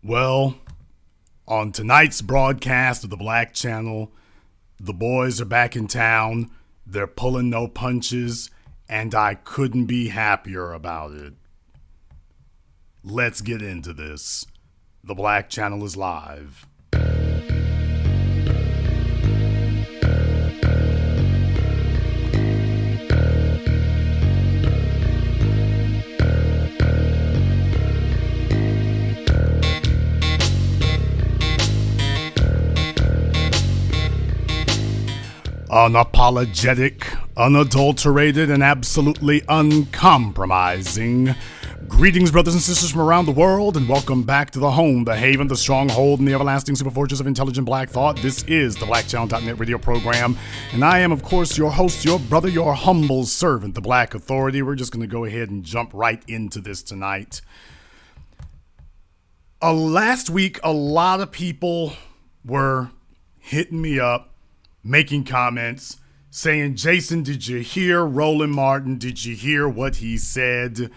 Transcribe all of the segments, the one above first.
Well, on tonight's broadcast of the Black Channel, the boys are back in town. They're pulling no punches, and I couldn't be happier about it. Let's get into this. The Black Channel is live. Unapologetic, unadulterated, and absolutely uncompromising. Greetings, brothers and sisters from around the world, and welcome back to the home, the haven, the stronghold, and the everlasting superfortress of intelligent black thought. This is the BlackChannel.net radio program, and I am, of course, your host, your brother, your humble servant, the Black Authority. We're just going to go ahead and jump right into this tonight. Last week, a lot of people were hitting me up, making comments, saying, Jason, did you hear Roland Martin? Did you hear what he said?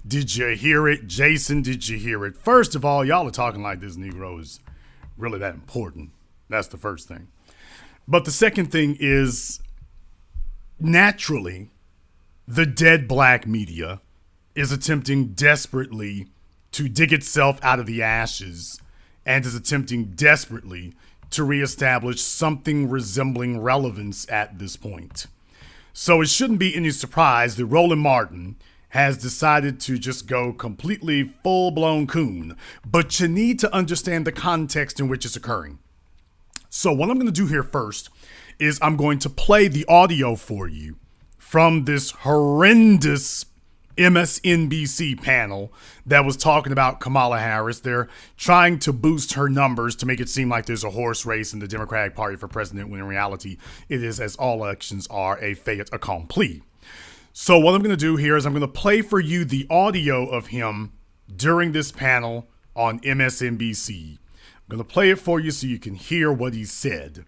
Did you hear it? Jason, did you hear it? First of all, y'all are talking like this Negro is really that important. That's the first thing. But the second thing is, naturally, the dead black media is attempting desperately to dig itself out of the ashes and is attempting desperately to reestablish something resembling relevance at this point. So it shouldn't be any surprise that Roland Martin has decided to just go completely full-blown coon, but you need to understand the context in which it's occurring. So what I'm going to do here first is I'm going to play the audio for you from this horrendous MSNBC panel that was talking about Kamala Harris. They're trying to boost her numbers to make it seem like there's a horse race in the Democratic Party for president, when in reality it is, as all elections are, a fait accompli. So what I'm going to do here is I'm going to play for you the audio of him during this panel on MSNBC. I'm going to play it for you so you can hear what he said.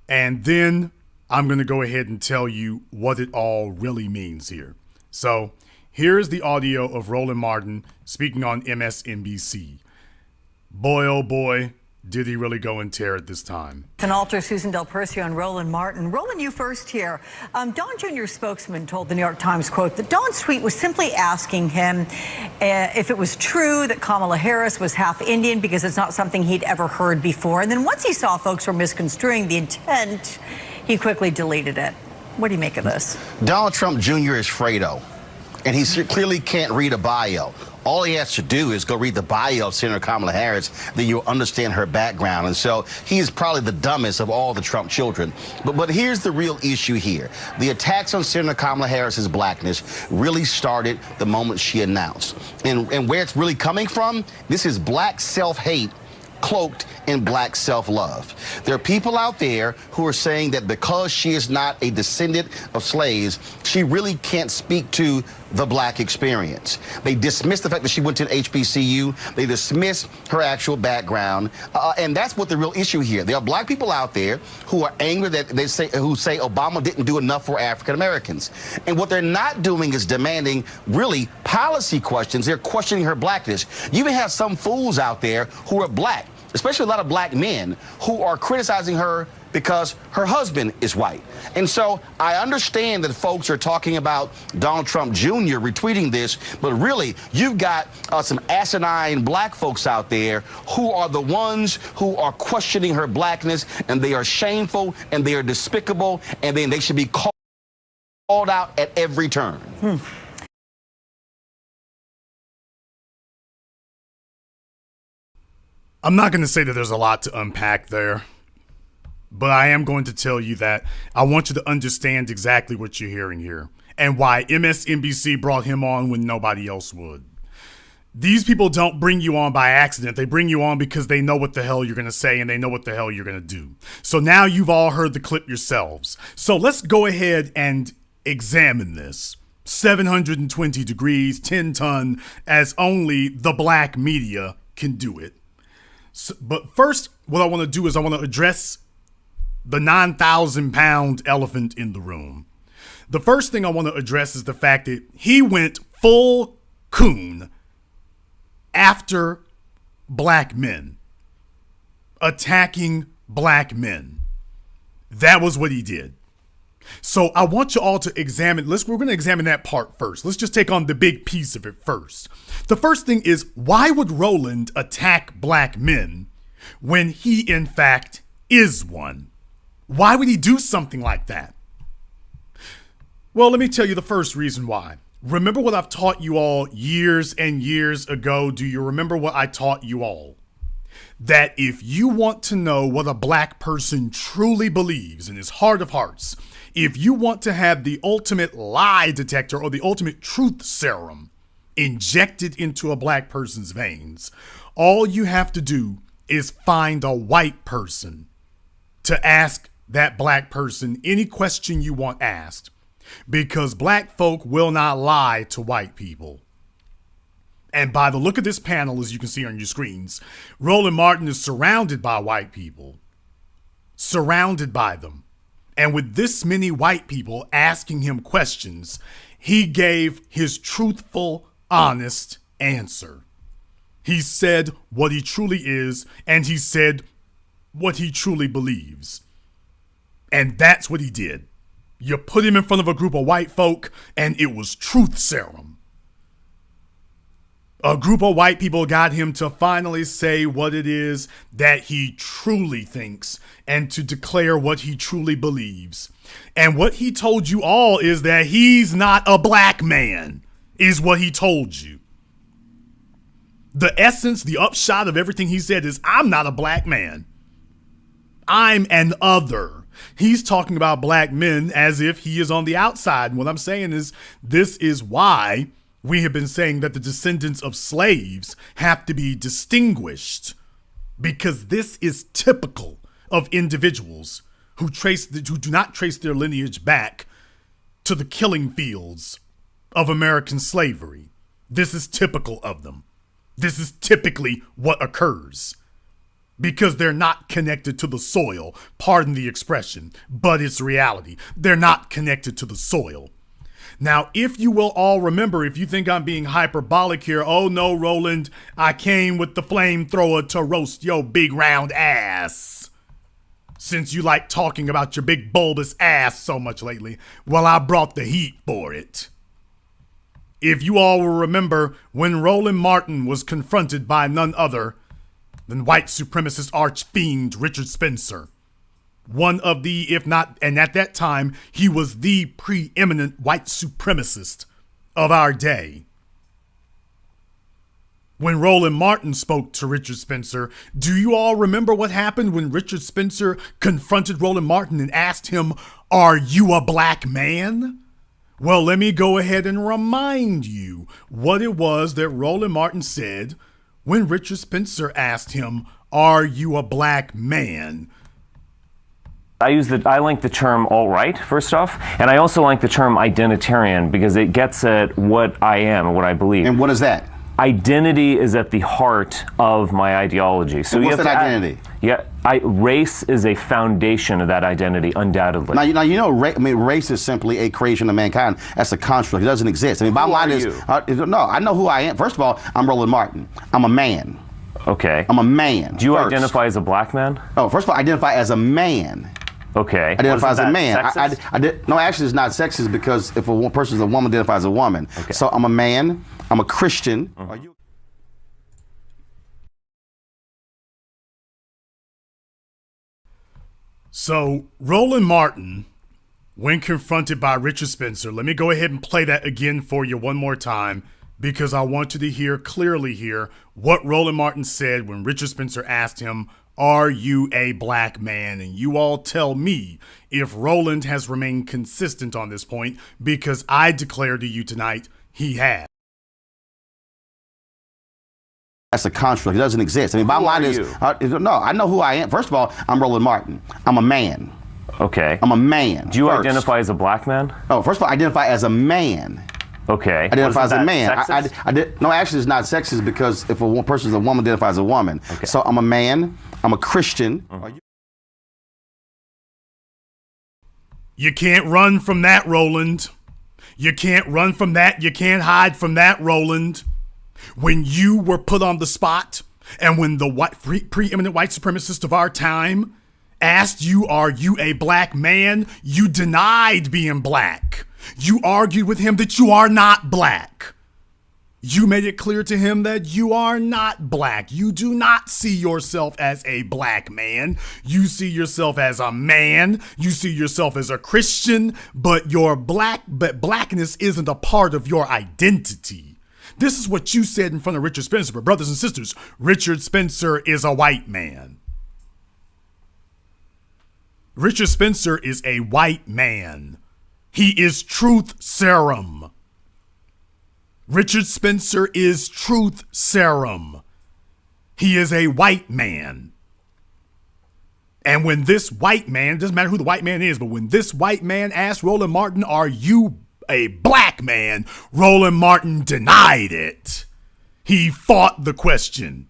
And then I'm going to go ahead and tell you what it all really means here. So here's the audio of Roland Martin speaking on MSNBC. Boy, oh boy, did he really go and tear it this time. An alter Susan Del Percio and Roland Martin. Roland, you first here. Don Jr.'s spokesman told the New York Times, quote, that Don's tweet was simply asking him if it was true that Kamala Harris was half Indian, because it's not something he'd ever heard before. And then once he saw folks were misconstruing the intent, he quickly deleted it. What do you make of this? Donald Trump Jr. is Fredo, and he clearly can't read a bio. All he has to do is go read the bio of Senator Kamala Harris, then you'll understand her background. And so he is probably the dumbest of all the Trump children. But here's the real issue here. The attacks on Senator Kamala Harris's blackness really started the moment she announced. And where it's really coming from, this is black self-hate cloaked in black self-love. There are people out there who are saying that because she is not a descendant of slaves, she really can't speak to the black experience. They dismiss the fact that she went to an HBCU. They dismiss her actual background. And that's what the real issue here. There are black people out there who are angry that who say Obama didn't do enough for African Americans. And what they're not doing is demanding really policy questions. They're questioning her blackness. You even have some fools out there who are black, especially a lot of black men, who are criticizing her because her husband is white. And so I understand that folks are talking about Donald Trump Jr. retweeting this, but really, you've got some asinine black folks out there who are the ones who are questioning her blackness, and they are shameful, and they are despicable, and then they should be called out at every turn. I'm not going to say that there's a lot to unpack there, but I am going to tell you that I want you to understand exactly what you're hearing here and why MSNBC brought him on when nobody else would. These people don't bring you on by accident. They bring you on because they know what the hell you're going to say and they know what the hell you're going to do. So now you've all heard the clip yourselves. So let's go ahead and examine this. 720 degrees, 10 ton, as only the black media can do it. So, but first, what I want to do is I want to address the 9,000-pound elephant in the room. The first thing I want to address is the fact that he went full coon after black men. Attacking black men. That was what he did. So I want you all to examine, we're going to examine that part first. Let's just take on the big piece of it first. The first thing is, why would Roland attack black men when he in fact is one? Why would he do something like that? Well, let me tell you the first reason why. Remember what I've taught you all years and years ago? Do you remember what I taught you all? That if you want to know what a black person truly believes in his heart of hearts, if you want to have the ultimate lie detector or the ultimate truth serum injected into a black person's veins, all you have to do is find a white person to ask that black person any question you want asked. Because black folk will not lie to white people. And by the look of this panel, as you can see on your screens, Roland Martin is surrounded by white people. Surrounded by them. And with this many white people asking him questions, he gave his truthful, honest answer. He said what he truly is, and he said what he truly believes. And that's what he did. You put him in front of a group of white folk, and it was truth serum. A group of white people got him to finally say what it is that he truly thinks and to declare what he truly believes. And what he told you all is that he's not a black man, is what he told you. The essence, the upshot of everything he said is, I'm not a black man. I'm an other. He's talking about black men as if he is on the outside. And what I'm saying is, this is why we have been saying that the descendants of slaves have to be distinguished, because this is typical of individuals who do not trace their lineage back to the killing fields of American slavery. This is typical of them. This is typically what occurs. Because they're not connected to the soil. Pardon the expression, but it's reality. They're not connected to the soil. Now, if you will all remember, if you think I'm being hyperbolic here, oh no, Roland, I came with the flamethrower to roast your big round ass. Since you like talking about your big bulbous ass so much lately, well, I brought the heat for it. If you all will remember, when Roland Martin was confronted by none other than white supremacist arch-fiend Richard Spencer. One of the, if not, and at that time, he was the preeminent white supremacist of our day. When Roland Martin spoke to Richard Spencer, do you all remember what happened when Richard Spencer confronted Roland Martin and asked him, "Are you a black man?" Well, let me go ahead and remind you what it was that Roland Martin said when Richard Spencer asked him, "Are you a black man?" I like the term alt-right, first off, and I also like the term identitarian because it gets at what I am and what I believe. And what is that? Identity is at the heart of my ideology. So and what's you have that to identity? Race is a foundation of that identity, undoubtedly. Now race is simply a creation of mankind. That's a construct. It doesn't exist. I mean, bottom line is, no, I know who I am. First of all, I'm Roland Martin. I'm a man. Okay. I'm a man. Do you identify as a black man? Oh, first of all, I identify as a man. Okay. Identify as a man. Sexist? No, actually, it's not sexist because if a person is a woman, identifies as a woman. Okay. So I'm a man. I'm a Christian. Uh-huh. So Roland Martin, when confronted by Richard Spencer, let me go ahead and play that again for you one more time, because I want you to hear clearly here what Roland Martin said when Richard Spencer asked him, "Are you a black man?" And you all tell me if Roland has remained consistent on this point, because I declare to you tonight he has. That's a construct. It doesn't exist. I mean, bottom line is, no, I know who I am. First of all, I'm Roland Martin. I'm a man. Okay. I'm a man. Do you identify as a black man? Oh, first of all, I identify as a man. Okay. Identify as a man. Sexist? No, actually, it's not sexist because if a person is a woman, identifies as a woman. Okay. So I'm a man. I'm a Christian. You can't run from that, Roland. You can't run from that. You can't hide from that, Roland. When you were put on the spot And when the preeminent white supremacist of our time asked you, are you a black man? You denied being black. You argued with him that you are not black. You made it clear to him that you are not black. You do not see yourself as a black man. You see yourself as a man. You see yourself as a Christian, but blackness isn't a part of your identity. This is what you said in front of Richard Spencer. But brothers and sisters, Richard Spencer is a white man. Richard Spencer is a white man. He is truth serum. Richard Spencer is truth serum. He is a white man. And when this white man, doesn't matter who the white man is, but when this white man asked Roland Martin, are you a black man? Roland Martin denied it. He fought the question.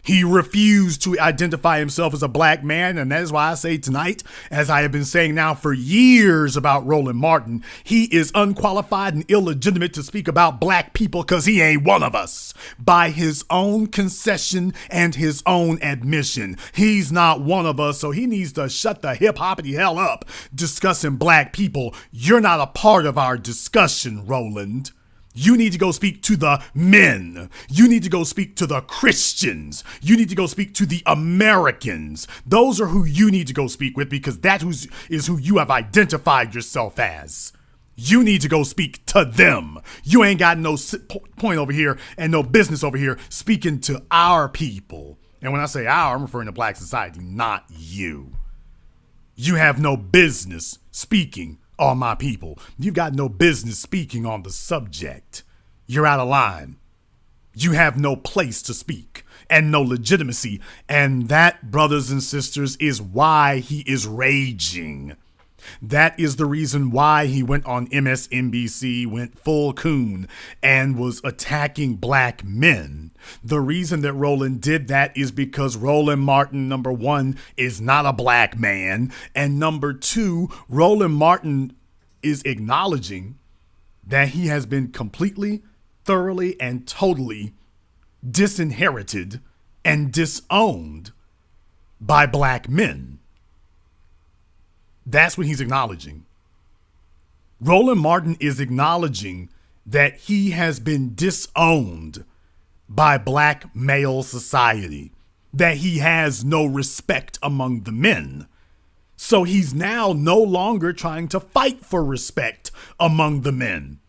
He refused to identify himself as a black man, and that is why I say tonight, as I have been saying now for years about Roland Martin, he is unqualified and illegitimate to speak about black people because he ain't one of us. By his own concession and his own admission, he's not one of us, so he needs to shut the hip-hoppity hell up discussing black people. You're not a part of our discussion, Roland. You need to go speak to the men. You need to go speak to the Christians. You need to go speak to the Americans. Those are who you need to go speak with, because that is who you have identified yourself as. You need to go speak to them. You ain't got no point over here and no business over here speaking to our people. And when I say our, I'm referring to black society, not you. You have no business speaking on my people. You've got no business speaking on the subject. You're out of line. You have no place to speak and no legitimacy. And that, brothers and sisters, is why he is raging. That is the reason why he went on MSNBC, went full coon, and was attacking black men. The reason that Roland did that is because Roland Martin, number one, is not a black man. And number two, Roland Martin is acknowledging that he has been completely, thoroughly, and totally disinherited and disowned by black men. That's what he's acknowledging. Roland Martin is acknowledging that he has been disowned by black male society, that he has no respect among the men. So he's now no longer trying to fight for respect among the men.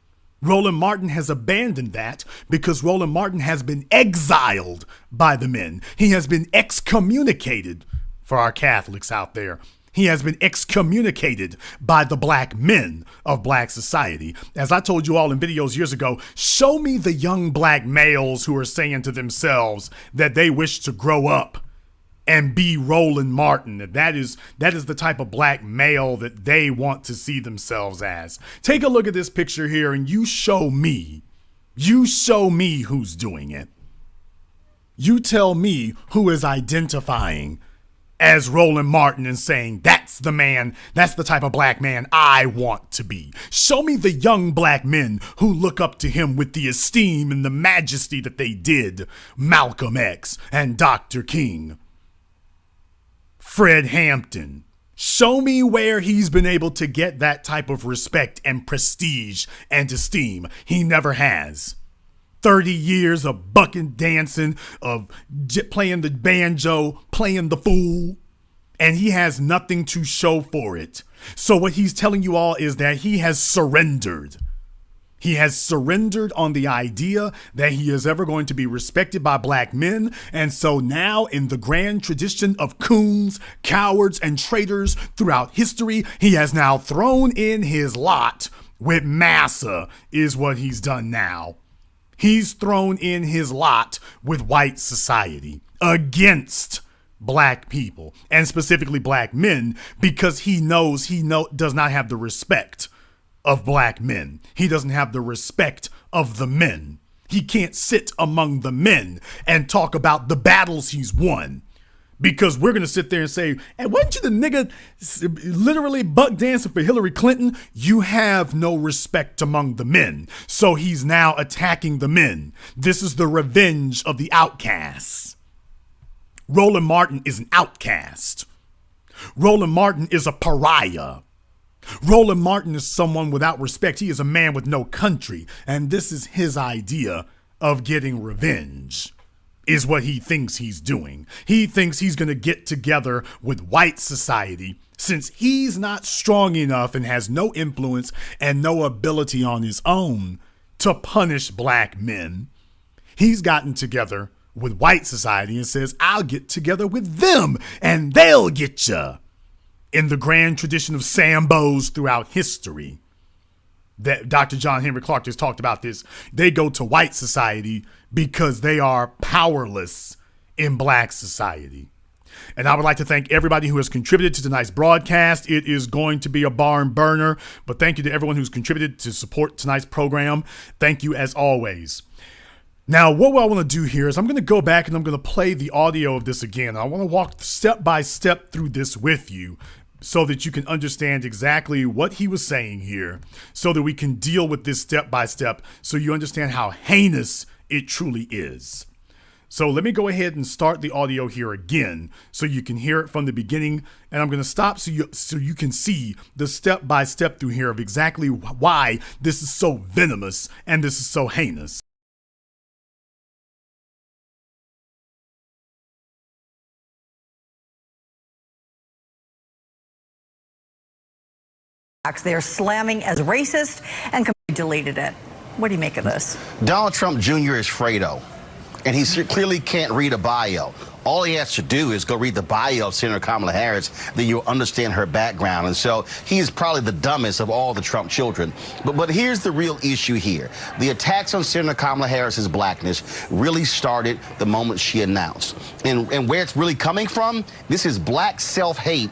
Roland Martin has abandoned that because Roland Martin has been exiled by the men. He has been excommunicated, for our Catholics out there. He has been excommunicated by the black men of black society. As I told you all in videos years ago, show me the young black males who are saying to themselves that they wish to grow up and be Roland Martin. That is the type of black male that they want to see themselves as. Take a look at this picture here and you show me who's doing it. You tell me who is identifying as Roland Martin and saying, that's the man, that's the type of black man I want to be. Show me the young black men who look up to him with the esteem and the majesty that they did Malcolm X and Dr. King, Fred Hampton. Show me where he's been able to get that type of respect and prestige and esteem. He never has. 30 years of bucking, dancing, of playing the banjo, playing the fool, and he has nothing to show for it. So what he's telling you all is that he has surrendered. He has surrendered on the idea that he is ever going to be respected by black men. And so now, in the grand tradition of coons, cowards, and traitors throughout history, he has now thrown in his lot with massa, is what he's done now. He's thrown in his lot with white society against black people, and specifically black men, because he knows does not have the respect of black men. He doesn't have the respect of the men. He can't sit among the men and talk about the battles he's won, Because we're going to sit there and say, hey, wasn't you the nigga literally buck dancing for Hillary Clinton? You have no respect among the men. So he's now attacking the men. This is the revenge of the outcasts. Roland Martin is an outcast. Roland Martin is a pariah. Roland Martin is someone without respect. He is a man with no country. And this is his idea of getting revenge. Is what he thinks he's doing. He thinks he's going to get together with white society since he's not strong enough and has no influence and no ability on his own to punish black men. He's gotten together with white society and says, I'll get together with them and they'll get ya. In the grand tradition of Sambos throughout history, that Dr. John Henry Clark just talked about this. They go to white society because they are powerless in black society. And I would like to thank everybody who has contributed to tonight's broadcast. It is going to be a barn burner, but thank you to everyone who's contributed to support tonight's program. Thank you as always. Now, what I want to do here is I'm going to go back and I'm going to play the audio of this again. I want to walk step by step through this with you, so that you can understand exactly what he was saying here, so that we can deal with this step by step, so you understand how heinous it truly is. So let me go ahead and start the audio here again, so you can hear it from the beginning, and I'm going to stop so you can see the step by step through here of exactly why this is so venomous and this is so heinous. They are slamming as racist and completely deleted it. What do you make of this? Donald Trump Jr. is Fredo, and he clearly can't read a bio. All he has to do is go read the bio of Senator Kamala Harris, then you'll understand her background. And so he is probably the dumbest of all the Trump children. But here's the real issue here. The attacks on Senator Kamala Harris's blackness really started the moment she announced. And where it's really coming from, this is black self-hate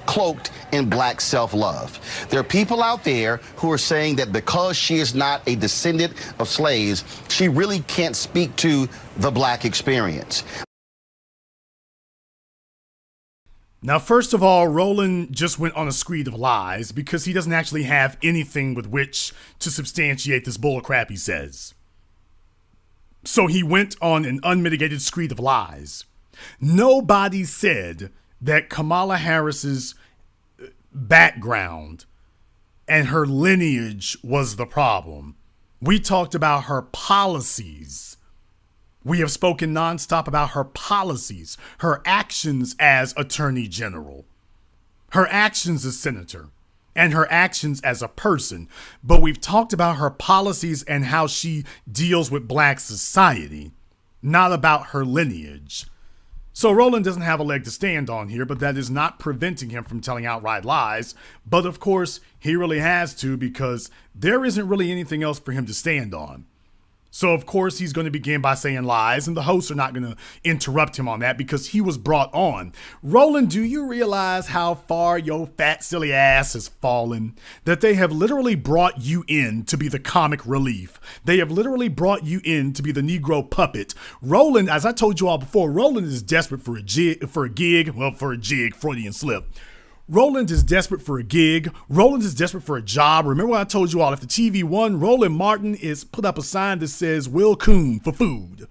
cloaked in black self-love. There are people out there who are saying that because she is not a descendant of slaves, she really can't speak to the black experience. Now, first of all, Roland just went on a screed of lies because he doesn't actually have anything with which to substantiate this bullcrap he says. So he went on an unmitigated screed of lies. Nobody said that Kamala Harris's background and her lineage was the problem. We talked about her policies. We have spoken nonstop about her policies, her actions as Attorney General, her actions as Senator, and her actions as a person. But we've talked about her policies and how she deals with black society, not about her lineage. So Roland doesn't have a leg to stand on here, but that is not preventing him from telling outright lies. But of course, he really has to, because there isn't really anything else for him to stand on. So of course, he's going to begin by saying lies, and the hosts are not going to interrupt him on that because he was brought on. Roland, do you realize how far your fat, silly ass has fallen? That they have literally brought you in to be the comic relief. They have literally brought you in to be the Negro puppet. Roland, as I told you all before, Roland is desperate for a gig, Freudian slip. Roland is desperate for a gig. Roland is desperate for a job. Remember what I told you all, if the TV won, Roland Martin is put up a sign that says Will Coon for food,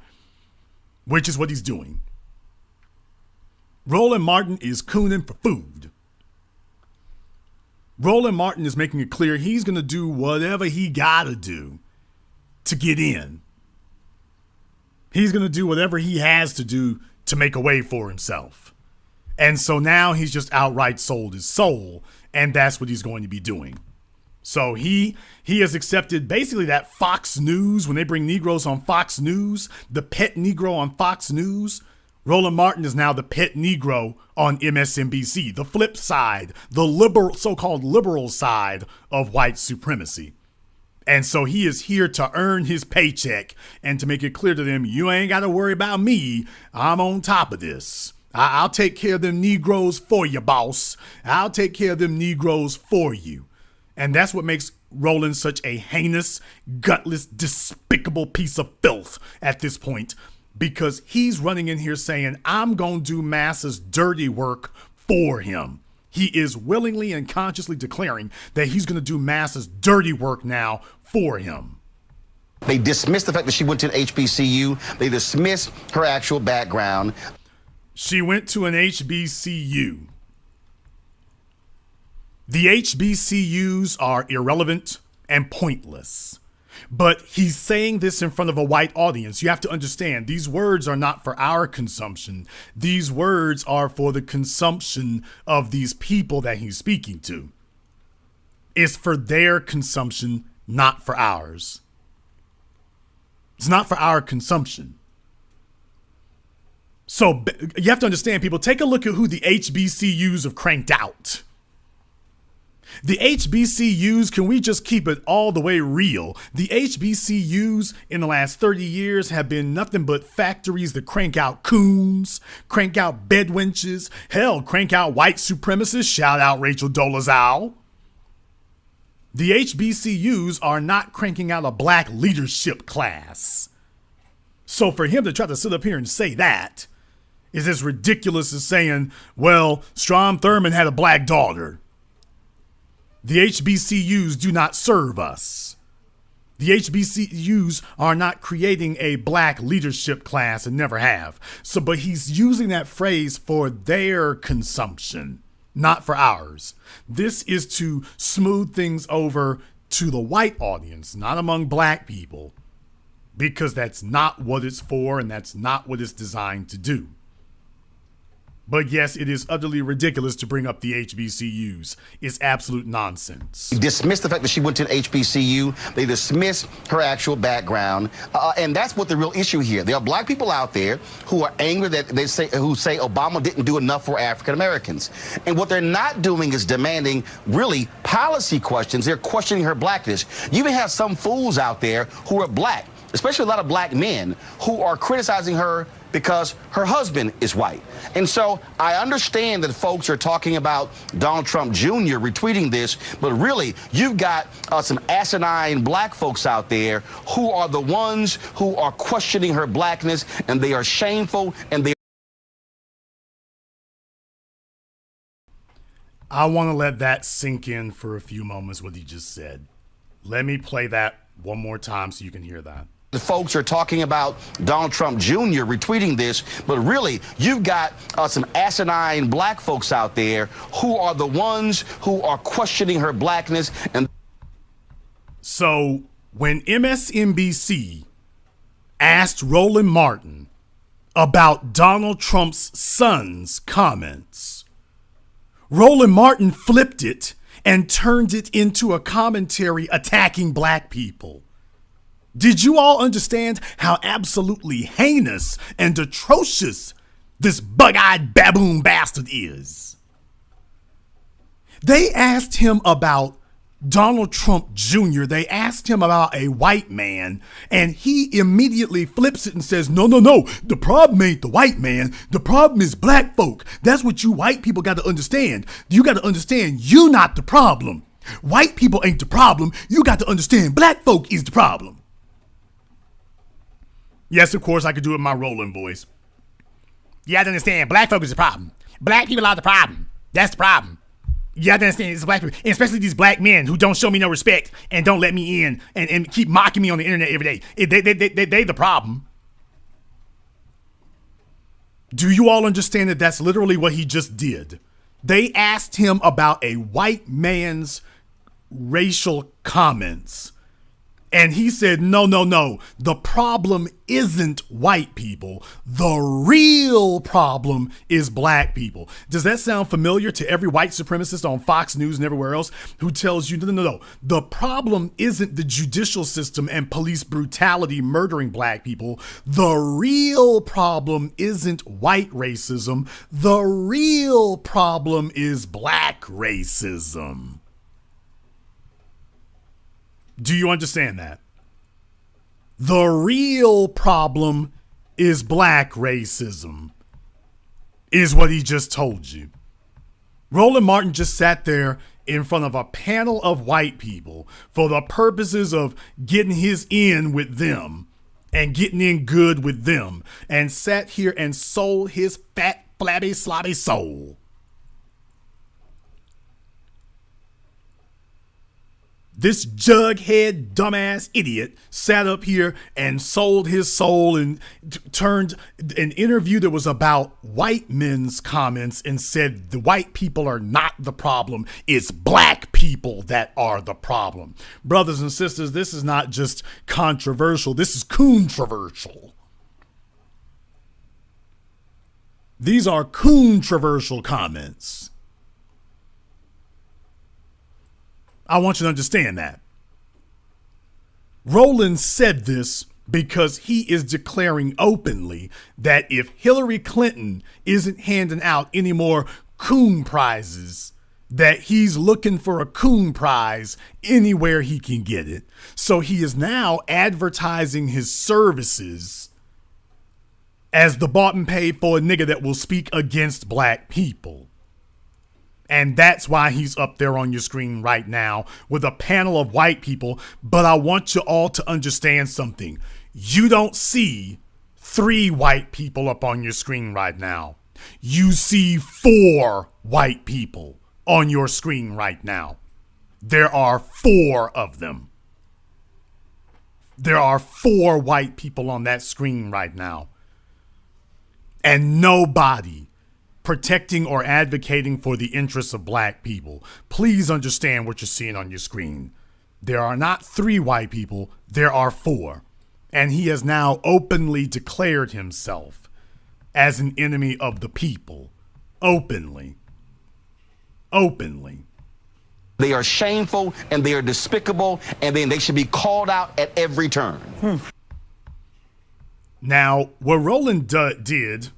which is what he's doing. Roland Martin is cooning for food. Roland Martin is making it clear he's going to do whatever he got to do to get in. He's going to do whatever he has to do to make a way for himself. And so now he's just outright sold his soul, and that's what he's going to be doing. So he has accepted basically that Fox News, when they bring Negroes on Fox News, the pet Negro on Fox News, Roland Martin is now the pet Negro on MSNBC, the flip side, the liberal, so-called liberal side of white supremacy. And so he is here to earn his paycheck and to make it clear to them, you ain't got to worry about me. I'm on top of this. I'll take care of them Negroes for you, boss. I'll take care of them Negroes for you. And that's what makes Roland such a heinous, gutless, despicable piece of filth at this point. because he's running in here saying, I'm going to do Massa's dirty work for him. He is willingly and consciously declaring that he's going to do Massa's dirty work now for him. They dismiss the fact that she went to an HBCU. They dismiss her actual background. She went to an HBCU. The HBCUs are irrelevant and pointless. But he's saying this in front of a white audience. You have to understand, these words are not for our consumption. These words are for the consumption of these people that he's speaking to. It's for their consumption, not for ours. It's not for our consumption. So you have to understand, people, take a look at who the HBCUs have cranked out. The HBCUs, can we just keep it all the way real? The HBCUs in the last 30 years have been nothing but factories that crank out coons, crank out bedwenches, hell, crank out white supremacists. Shout out Rachel Dolezal. The HBCUs are not cranking out a black leadership class. So for him to try to sit up here and say that is as ridiculous as saying, well, Strom Thurmond had a black daughter. The HBCUs do not serve us. The HBCUs are not creating a black leadership class and never have. So, but he's using that phrase for their consumption, not for ours. This is to smooth things over to the white audience, not among black people, because that's not what it's for and that's not what it's designed to do. But yes, it is utterly ridiculous to bring up the HBCUs. It's absolute nonsense. They dismiss the fact that she went to an HBCU. They dismiss her actual background. And that's what the real issue here. There are black people out there who are angry that who say Obama didn't do enough for African Americans. And what they're not doing is demanding really policy questions. They're questioning her blackness. You even have some fools out there who are black, especially a lot of black men, who are criticizing her because her husband is white. And so I understand that folks are talking about Donald Trump Jr. retweeting this, but really, you've got some asinine black folks out there who are the ones who are questioning her blackness, and they are shameful, and they I want to let that sink in for a few moments, what he just said. Let me play that one more time so you can hear that. The folks are talking about Donald Trump Jr. retweeting this, but really, you've got some asinine black folks out there who are the ones who are questioning her blackness. And so when MSNBC asked Roland Martin about Donald Trump's son's comments, Roland Martin flipped it and turned it into a commentary attacking black people. Did you all understand how absolutely heinous and atrocious this bug-eyed baboon bastard is? They asked him about Donald Trump Jr. They asked him about a white man, and he immediately flips it and says, no, the problem ain't the white man. The problem is black folk. That's what you white people got to understand. You got to understand you not the problem. White people ain't the problem. You got to understand black folk is the problem. Yes, of course, I could do it in my Roland voice. You have to understand, black folk is the problem. Black people are the problem. That's the problem. You have to understand, it's black people, and especially these black men who don't show me no respect and don't let me in and keep mocking me on the internet every day. They the problem. Do you all understand that that's literally what he just did? They asked him about a white man's racial comments. And he said, no. The problem isn't white people. The real problem is black people. Does that sound familiar to every white supremacist on Fox News and everywhere else who tells you, no. The problem isn't the judicial system and police brutality murdering black people. The real problem isn't white racism. The real problem is black racism. Do you understand that? The real problem is black racism, is what he just told you. Roland Martin just sat there in front of a panel of white people for the purposes of getting his in with them. and getting in good with them, and sat here and sold his fat, flabby, slobby soul. This jughead, dumbass idiot sat up here and sold his soul and turned an interview that was about white men's comments and said the white people are not the problem. It's black people that are the problem. Brothers and sisters, this is not just controversial. This is controversial. These are controversial comments. I want you to understand that. Roland said this because he is declaring openly that if Hillary Clinton isn't handing out any more coon prizes, that he's looking for a coon prize anywhere he can get it. So he is now advertising his services as the bought and paid for nigga that will speak against black people. And that's why he's up there on your screen right now with a panel of white people. But I want you all to understand something. You don't see 3 white people up on your screen right now. You see 4 white people on your screen right now. There are 4 of them. There are 4 white people on that screen right now. And nobody protecting or advocating for the interests of black people. Please understand what you're seeing on your screen. There are not 3 white people, there are 4. And he has now openly declared himself as an enemy of the people. Openly. Openly. They are shameful and they are despicable, and then they should be called out at every turn. Now, what Roland did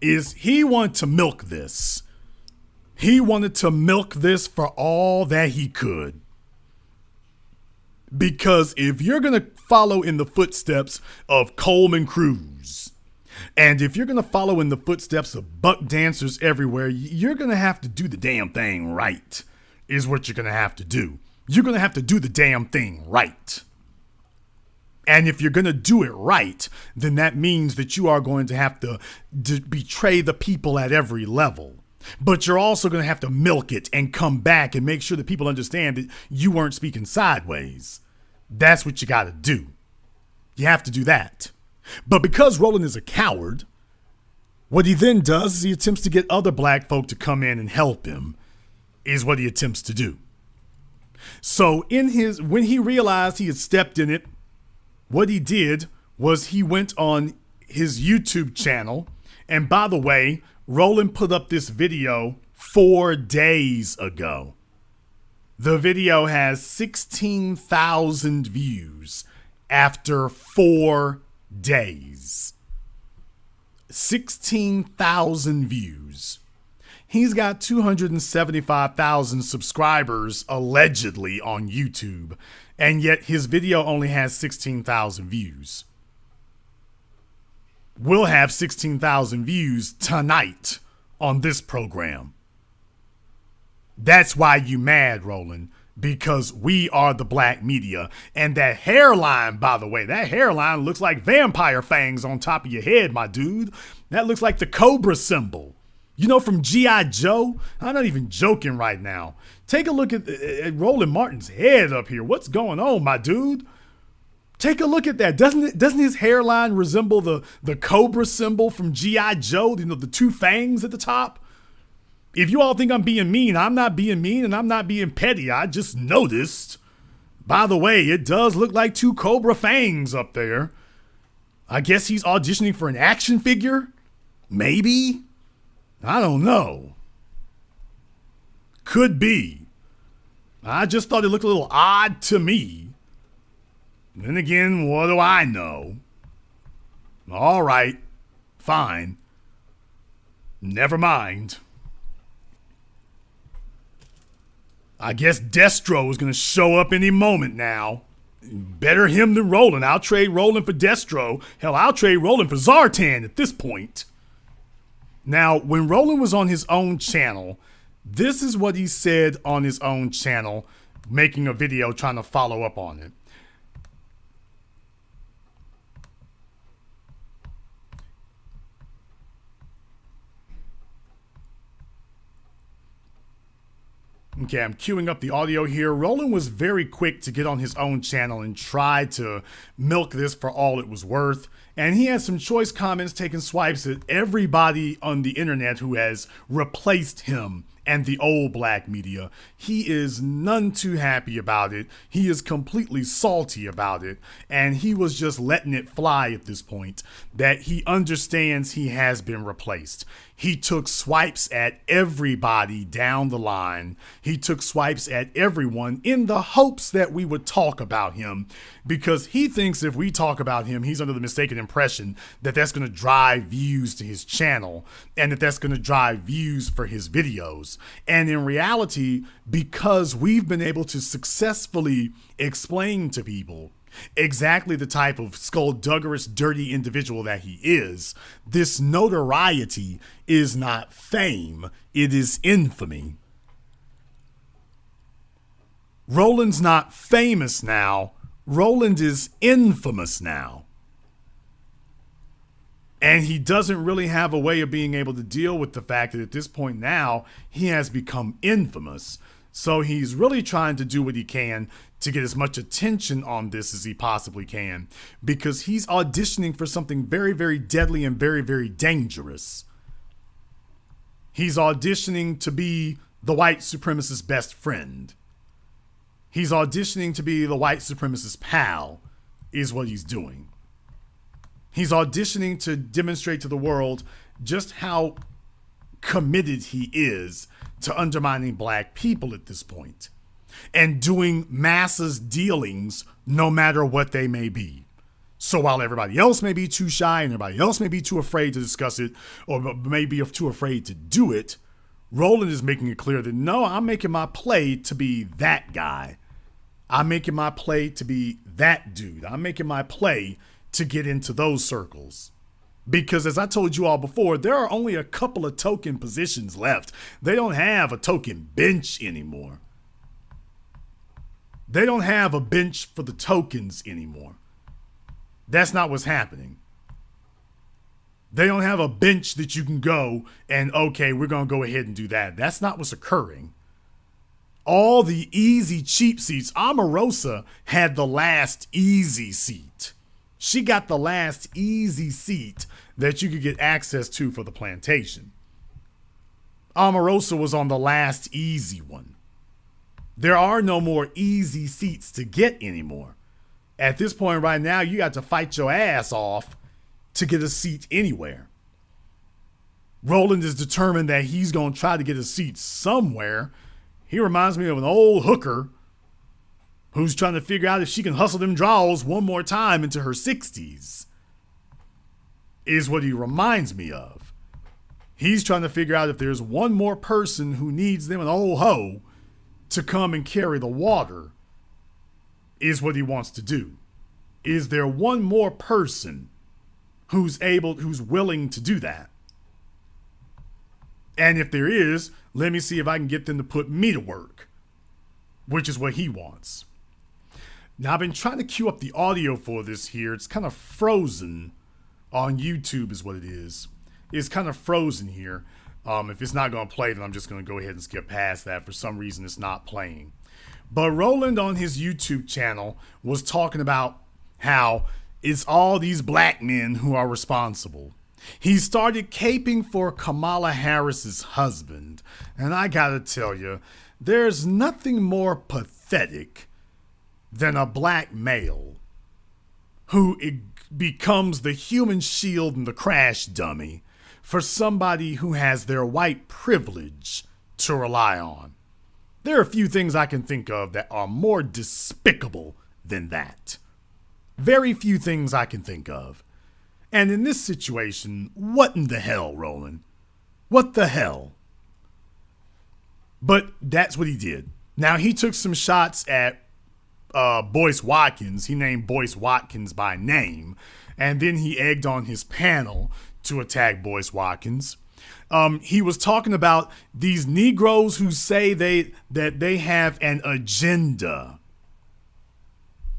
is he wanted to milk this. He wanted to milk this for all that he could. Because if you're going to follow in the footsteps of Coleman Cruz, and if you're going to follow in the footsteps of buck dancers everywhere, you're going to have to do the damn thing right, is what you're going to have to do. You're going to have to do the damn thing right. And if you're going to do it right, then that means that you are going to have to betray the people at every level. But you're also going to have to milk it and come back and make sure that people understand that you weren't speaking sideways. That's what you got to do. You have to do that. But because Roland is a coward, what he then does is he attempts to get other black folk to come in and help him, is what he attempts to do. So when he realized he had stepped in it, what he did was he went on his YouTube channel. And by the way, Roland put up this video 4 days ago. The video has 16,000 views after 4 days. 16,000 views. He's got 275,000 subscribers allegedly on YouTube, and yet his video only has 16,000 views. We'll have 16,000 views tonight on this program. That's why you mad, Roland, because we are the black media. And that hairline, by the way, that hairline looks like vampire fangs on top of your head, my dude. That looks like the Cobra symbol. You know, from G.I. Joe? I'm not even joking right now. Take a look at Roland Martin's head up here. What's going on, my dude? Take a look at that. Doesn't his hairline resemble the Cobra symbol from G.I. Joe? You know, the 2 fangs at the top? If you all think I'm being mean, I'm not being mean and I'm not being petty. I just noticed. By the way, it does look like 2 Cobra fangs up there. I guess he's auditioning for an action figure? Maybe? I don't know. Could be. I just thought it looked a little odd to me. Then again, what do I know? All right. Fine. Never mind. I guess Destro is going to show up any moment now. Better him than Roland. I'll trade Roland for Destro. Hell, I'll trade Roland for Zartan at this point. Now, when Roland was on his own channel, this is what he said on his own channel, making a video trying to follow up on it. Okay, I'm queuing up the audio here. Roland was very quick to get on his own channel and try to milk this for all it was worth. And he had some choice comments taking swipes at everybody on the internet who has replaced him and the old black media. He is none too happy about it. He is completely salty about it. And he was just letting it fly at this point, that he understands he has been replaced. He took swipes at everybody down the line. He took swipes at everyone in the hopes that we would talk about him, because he thinks if we talk about him, he's under the mistaken impression that that's going to drive views to his channel and that that's going to drive views for his videos. And in reality, because we've been able to successfully explain to people exactly the type of skullduggerous, dirty individual that he is, this notoriety is not fame, it is infamy. Roland's not famous now. Roland is infamous now. And he doesn't really have a way of being able to deal with the fact that at this point now, he has become infamous. So he's really trying to do what he can to get as much attention on this as he possibly can, because he's auditioning for something very, very deadly and very, very dangerous. He's auditioning to be the white supremacist's best friend. He's auditioning to be the white supremacist pal, is what he's doing. He's auditioning to demonstrate to the world just how committed he is to undermining black people at this point, and doing masses dealings no matter what they may be. So while everybody else may be too shy and everybody else may be too afraid to discuss it, or may be too afraid to do it, Roland is making it clear that no, I'm making my play to be that guy. I'm making my play to be that dude. I'm making my play to get into those circles. Because as I told you all before, there are only a couple of token positions left. They don't have a token bench anymore. They don't have a bench for the tokens anymore. That's not what's happening. They don't have a bench that you can go and, okay, we're going to go ahead and do that. That's not what's occurring. All the easy cheap seats, Omarosa had the last easy seat. She got the last easy seat that you could get access to for the plantation. Omarosa was on the last easy one. There are no more easy seats to get anymore. At this point right now, you got to fight your ass off to get a seat anywhere. Roland is determined that he's going to try to get a seat somewhere. He reminds me of an old hooker who's trying to figure out if she can hustle them draws one more time into her 60s, is what he reminds me of. He's trying to figure out if there's one more person who needs them an old hoe to come and carry the water, is what he wants to do. Is there one more person who's willing to do that? And if there is, let me see if I can get them to put me to work, which is what he wants. Now, I've been trying to queue up the audio for this here. It's kind of frozen on YouTube is what it is. It's kind of frozen here. If it's not going to play, then I'm just going to go ahead and skip past that. For some reason, it's not playing. But Roland on his YouTube channel was talking about how it's all these black men who are responsible. He started caping for Kamala Harris's husband. And I got to tell you, there's nothing more pathetic than a black male who becomes the human shield and the crash dummy for somebody who has their white privilege to rely on. There are a few things I can think of that are more despicable than that. Very few things I can think of. And in this situation, what in the hell, Roland? What the hell? But that's what he did. Now, he took some shots at Boyce Watkins. He named Boyce Watkins by name. And then he egged on his panel to attack Boyce Watkins. He was talking about these Negroes who say that they have an agenda.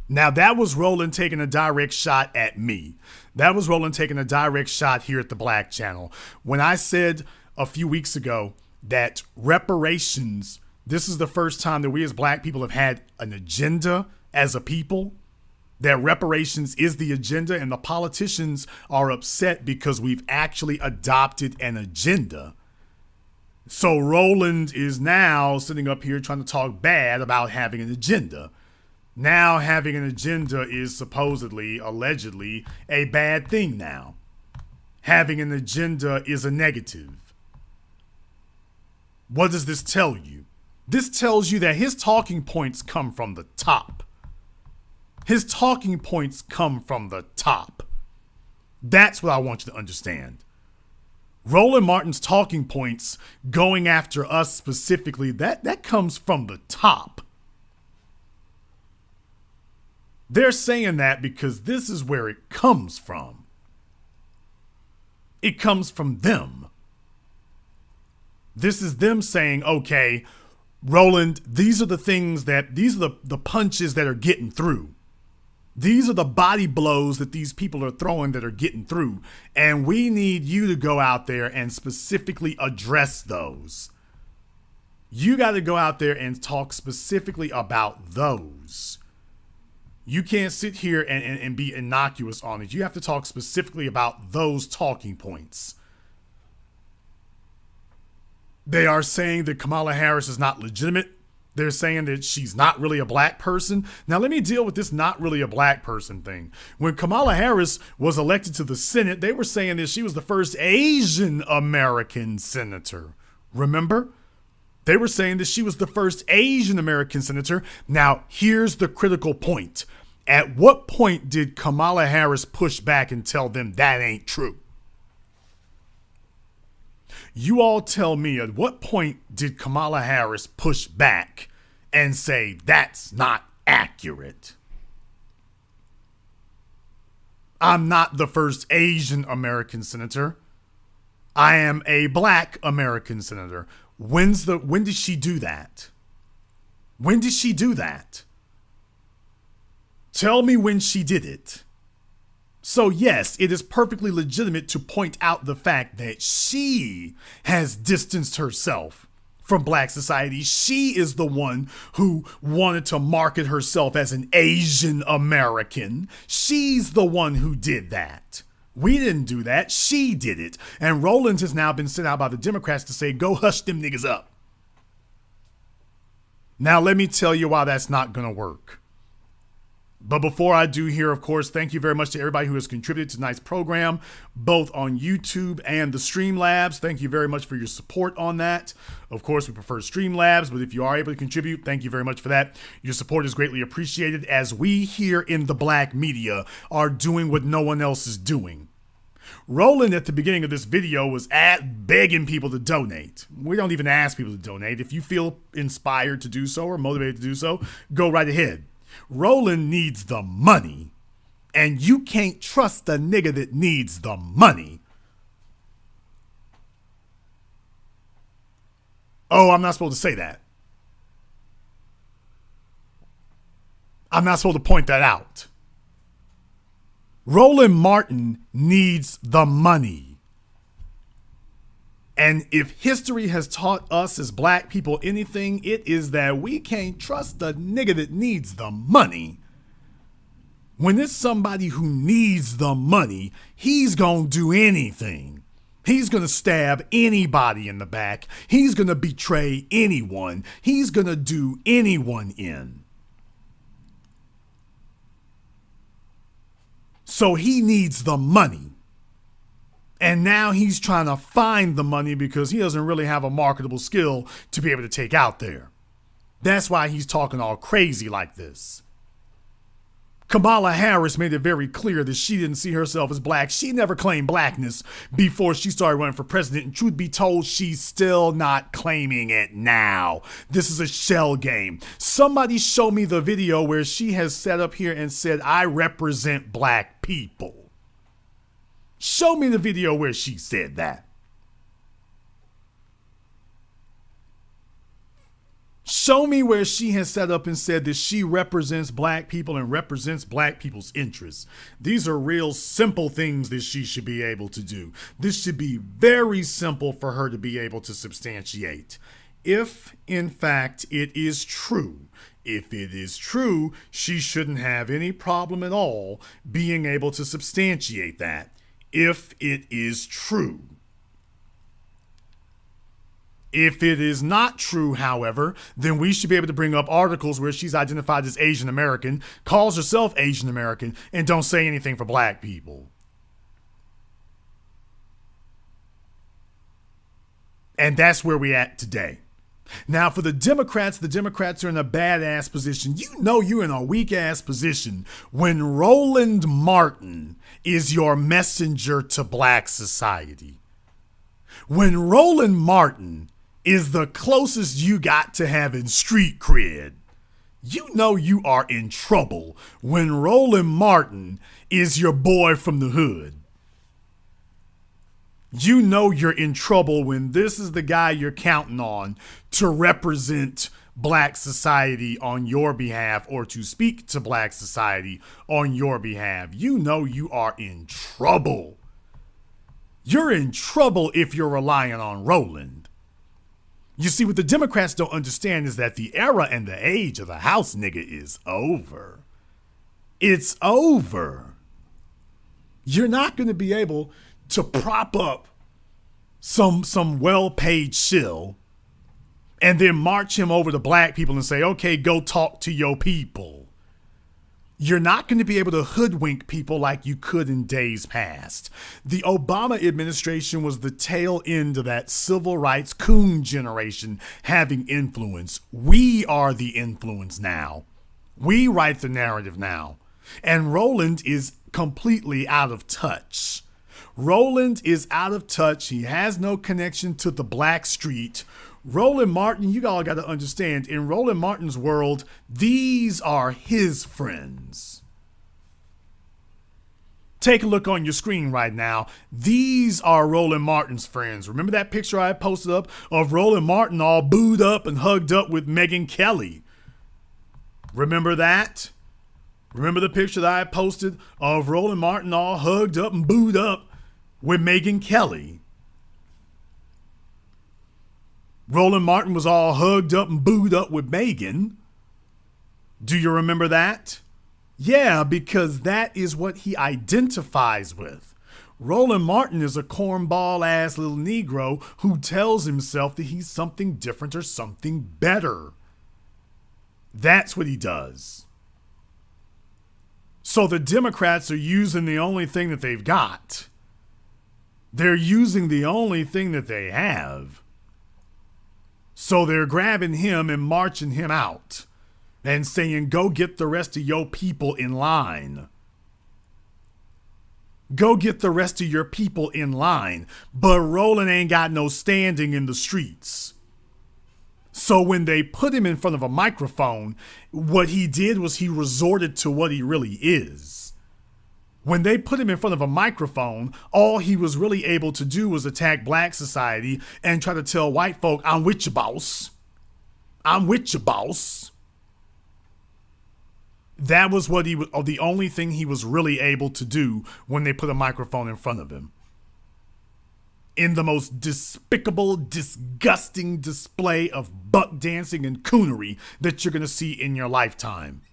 Now, that was Roland taking a direct shot at me. That was Roland taking a direct shot here at the Black Channel. When I said a few weeks ago that reparations This is the first time that we as black people have had an agenda as a people, that reparations is the agenda, and the politicians are upset because we've actually adopted an agenda. So Roland is now sitting up here trying to talk bad about having an agenda. Now having an agenda is supposedly, allegedly, a bad thing now. Having an agenda is a negative. What does this tell you? This tells you that his talking points come from the top. His talking points come from the top. That's what I want you to understand. Roland Martin's talking points going after us specifically, that comes from the top. They're saying that because this is where it comes from. It comes from them. This is them saying, okay, Roland, these are the punches that are getting through. These are the body blows that these people are throwing that are getting through. And we need you to go out there and specifically address those. You got to go out there and talk specifically about those. You can't sit here and be innocuous on it. You have to talk specifically about those talking points. They are saying that Kamala Harris is not legitimate. They're saying that she's not really a black person. Now, let me deal with this not really a black person thing. When Kamala Harris was elected to the Senate, they were saying that she was the first Asian American senator. Remember? They were saying that she was the first Asian American senator. Now, here's the critical point. At what point did Kamala Harris push back and tell them that ain't true? You all tell me, at what point did Kamala Harris push back and say that's not accurate? I'm not the first Asian American senator. I am a black American senator. When did she do that? When did she do that? Tell me when she did it. So yes, it is perfectly legitimate to point out the fact that she has distanced herself from black society. She is the one who wanted to market herself as an Asian American. She's the one who did that. We didn't do that. She did it. And Roland has now been sent out by the Democrats to say, go hush them niggas up. Now, let me tell you why that's not going to work. But before I do here, of course, thank you very much to everybody who has contributed to tonight's program, both on YouTube and the Streamlabs. Thank you very much for your support on that. Of course, we prefer Streamlabs, but if you are able to contribute, thank you very much for that. Your support is greatly appreciated as we here in the black media are doing what no one else is doing. Roland at the beginning of this video was begging people to donate. We don't even ask people to donate. If you feel inspired to do so or motivated to do so, go right ahead. Roland needs the money, and you can't trust the nigga that needs the money. Oh, I'm not supposed to say that. I'm not supposed to point that out. Roland Martin needs the money. And if history has taught us as black people anything, it is that we can't trust the nigga that needs the money. When it's somebody who needs the money, he's gonna do anything. He's gonna stab anybody in the back. He's gonna betray anyone. He's gonna do anyone in. So he needs the money. And now he's trying to find the money because he doesn't really have a marketable skill to be able to take out there. That's why he's talking all crazy like this. Kamala Harris made it very clear that she didn't see herself as black. She never claimed blackness before she started running for president. And truth be told, she's still not claiming it now. This is a shell game. Somebody show me the video where she has sat up here and said, I represent black people. Show me the video where she said that. Show me where she has sat up and said that she represents black people and represents black people's interests. These are real simple things that she should be able to do. This should be very simple for her to be able to substantiate. if in fact it is true. If it is true, she shouldn't have any problem at all being able to substantiate that. If it is true. If it is not true, however, then we should be able to bring up articles where she's identified as Asian American, calls herself Asian American, and don't say anything for black people. And that's where we're at today. Now, for the Democrats are in a badass position. You know you're in a weak-ass position when Roland Martin is your messenger to black society. When Roland Martin is the closest you got to having street cred, you know you are in trouble when Roland Martin is your boy from the hood. You know you're in trouble when this is the guy you're counting on to represent black society on your behalf or to speak to black society on your behalf. You know you are in trouble. You're in trouble if you're relying on Roland. You see, what the Democrats don't understand is that the era and the age of the house nigga is over. It's over. You're not going to be able to prop up some well-paid shill and then march him over to black people and say, okay, go talk to your people. You're not going to be able to hoodwink people like you could in days past. The Obama administration was the tail end of that civil rights coon generation having influence. We are the influence now. We write the narrative now. And Roland is completely out of touch. Roland is out of touch. He has no connection to the black street. Roland Martin, you all got to understand, in Roland Martin's world, these are his friends. Take a look on your screen right now. These are Roland Martin's friends. Remember that picture I posted up of Roland Martin all booed up and hugged up with Megyn Kelly? Remember that? Remember the picture that I posted of Roland Martin all hugged up and booed up with Megyn Kelly? Roland Martin was all hugged up and booed up with Megyn. Do you remember that? Yeah, because that is what he identifies with. Roland Martin is a cornball ass little Negro who tells himself that he's something different or something better. That's what he does. So the Democrats are using the only thing that they've got. They're using the only thing that they have. So they're grabbing him and marching him out and saying, go get the rest of your people in line. Go get the rest of your people in line. But Roland ain't got no standing in the streets. So when they put him in front of a microphone, what he did was he resorted to what he really is. When they put him in front of a microphone, all he was really able to do was attack black society and try to tell white folk, I'm with you, boss. I'm with you, boss. That was what he was, the only thing he was really able to do when they put a microphone in front of him. In the most despicable, disgusting display of buck dancing and coonery that you're going to see in your lifetime.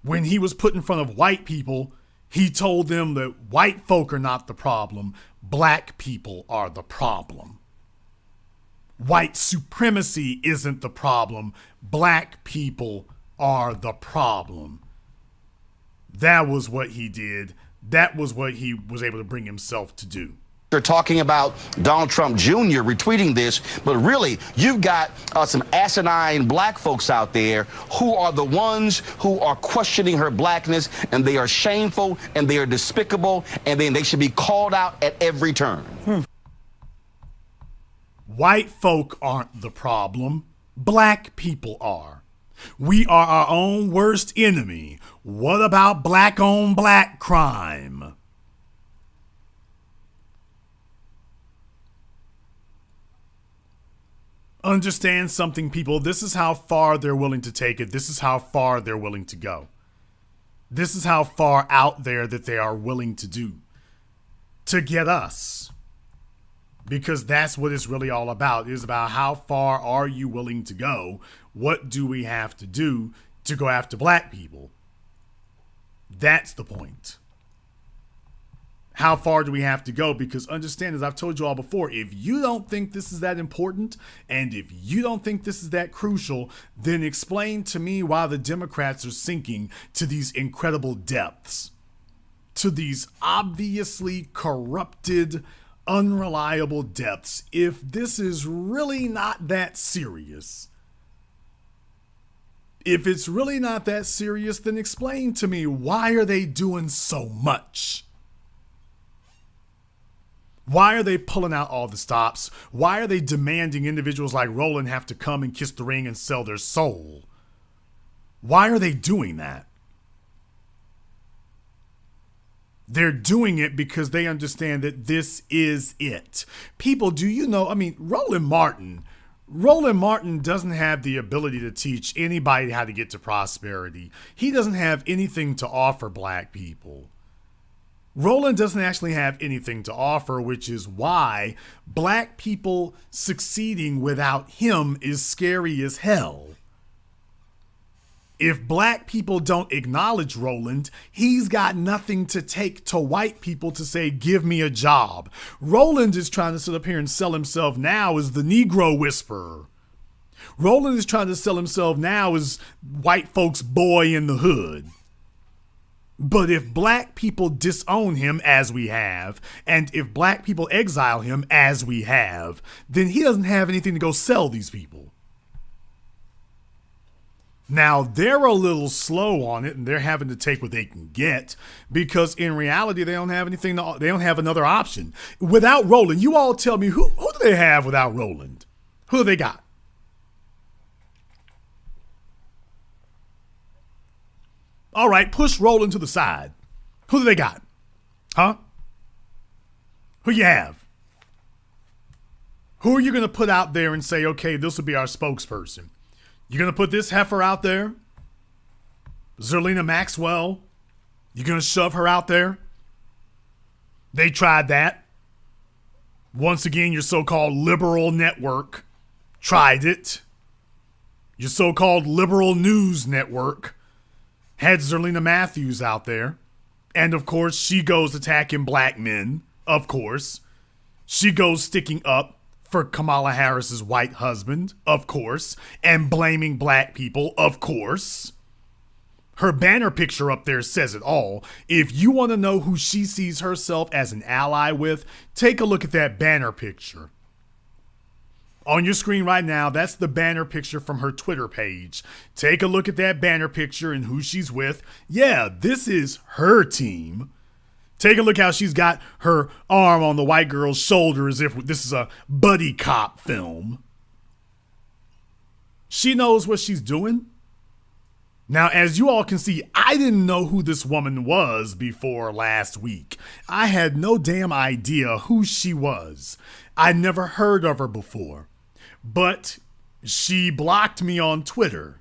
When he was put in front of white people, he told them that white folk are not the problem, black people are the problem. White supremacy isn't the problem, black people are the problem. That was what he did. That was what he was able to bring himself to do. They're talking about Donald Trump Jr. retweeting this, but really, you've got some asinine black folks out there who are the ones who are questioning her blackness, and they are shameful, and they are despicable, and then they should be called out at every turn. White folk aren't the problem. Black people are. We are our own worst enemy. What about black on black crime? Understand something, people. This is how far they're willing to take it. This is how far they're willing to go. This is how far out there that they are willing to do to get us. because that's what it's really all about. It's about how far are you willing to go? What do we have to do to go after black people? That's the point. How far do we have to go? Because understand, as I've told you all before, if you don't think this is that important, and if you don't think this is that crucial, then explain to me why the Democrats are sinking to these incredible depths, to these obviously corrupted, unreliable depths, if this is really not that serious. If it's really not that serious, then explain to me, why are they doing so much? Why are they pulling out all the stops? Why are they demanding individuals like Roland have to come and kiss the ring and sell their soul? Why are they doing that? They're doing it because they understand that this is it. People, do you know, Roland Martin doesn't have the ability to teach anybody how to get to prosperity. He doesn't have anything to offer black people. Roland doesn't actually have anything to offer, which is why black people succeeding without him is scary as hell. If black people don't acknowledge Roland, he's got nothing to take to white people to say, give me a job. Roland is trying to sit up here and sell himself now as the Negro whisperer. Roland is trying to sell himself now as white folks' boy in the hood. But if black people disown him, as we have, and if black people exile him, as we have, then he doesn't have anything to go sell these people. Now, they're a little slow on it, and they're having to take what they can get, because in reality, they don't have anything. They don't have another option. Without Roland, you all tell me, who do they have without Roland? Who do they got? All right, push Roland to the side. Who do they got? Huh? Who you have? Who are you going to put out there and say, okay, this will be our spokesperson? You're going to put this heifer out there? Zerlina Maxwell? You're going to shove her out there? They tried that. Once again, your so-called liberal network tried it. Your so-called liberal news network had Zerlina Matthews out there. And of course, she goes attacking black men. Of course. She goes sticking up for Kamala Harris's white husband. Of course. And blaming black people. Of course. Her banner picture up there says it all. If you want to know who she sees herself as an ally with, take a look at that banner picture. On your screen right now, that's the banner picture from her Twitter page. Take a look at that banner picture and who she's with. Yeah, this is her team. Take a look how she's got her arm on the white girl's shoulder as if this is a buddy cop film. She knows what she's doing. Now, as you all can see, I didn't know who this woman was before last week. I had no damn idea who she was. I'd never heard of her before. But she blocked me on Twitter.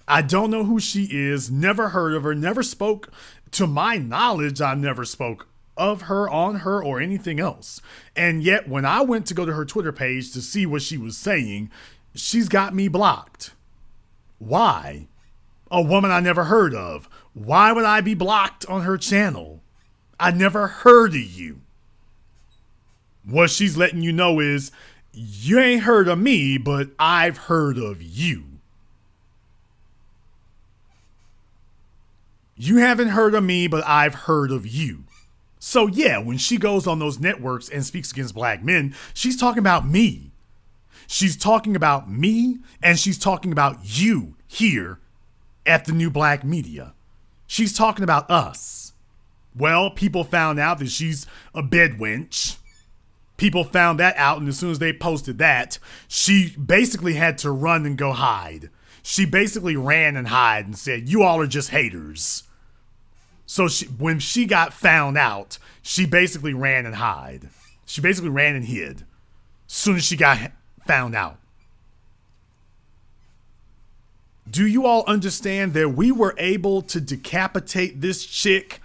I don't know who she is, never heard of her, never spoke. To my knowledge, I never spoke of her, on her, or anything else. And yet, when I went to go to her Twitter page to see what she was saying, she's got me blocked. Why? A woman I never heard of. Why would I be blocked on her channel? I never heard of you. What she's letting you know is, you ain't heard of me, but I've heard of you. You haven't heard of me, but I've heard of you. So yeah, when she goes on those networks and speaks against black men, she's talking about me. She's talking about me, and she's talking about you here at the New Black Media. She's talking about us. Well, people found out that she's a bedwench. People found that out, and as soon as they posted that, she basically had to run and go hide. She basically ran and hid and said, you all are just haters. So when she got found out, she basically ran and hid. She basically ran and hid as soon as she got found out. Do you all understand that we were able to decapitate this chick?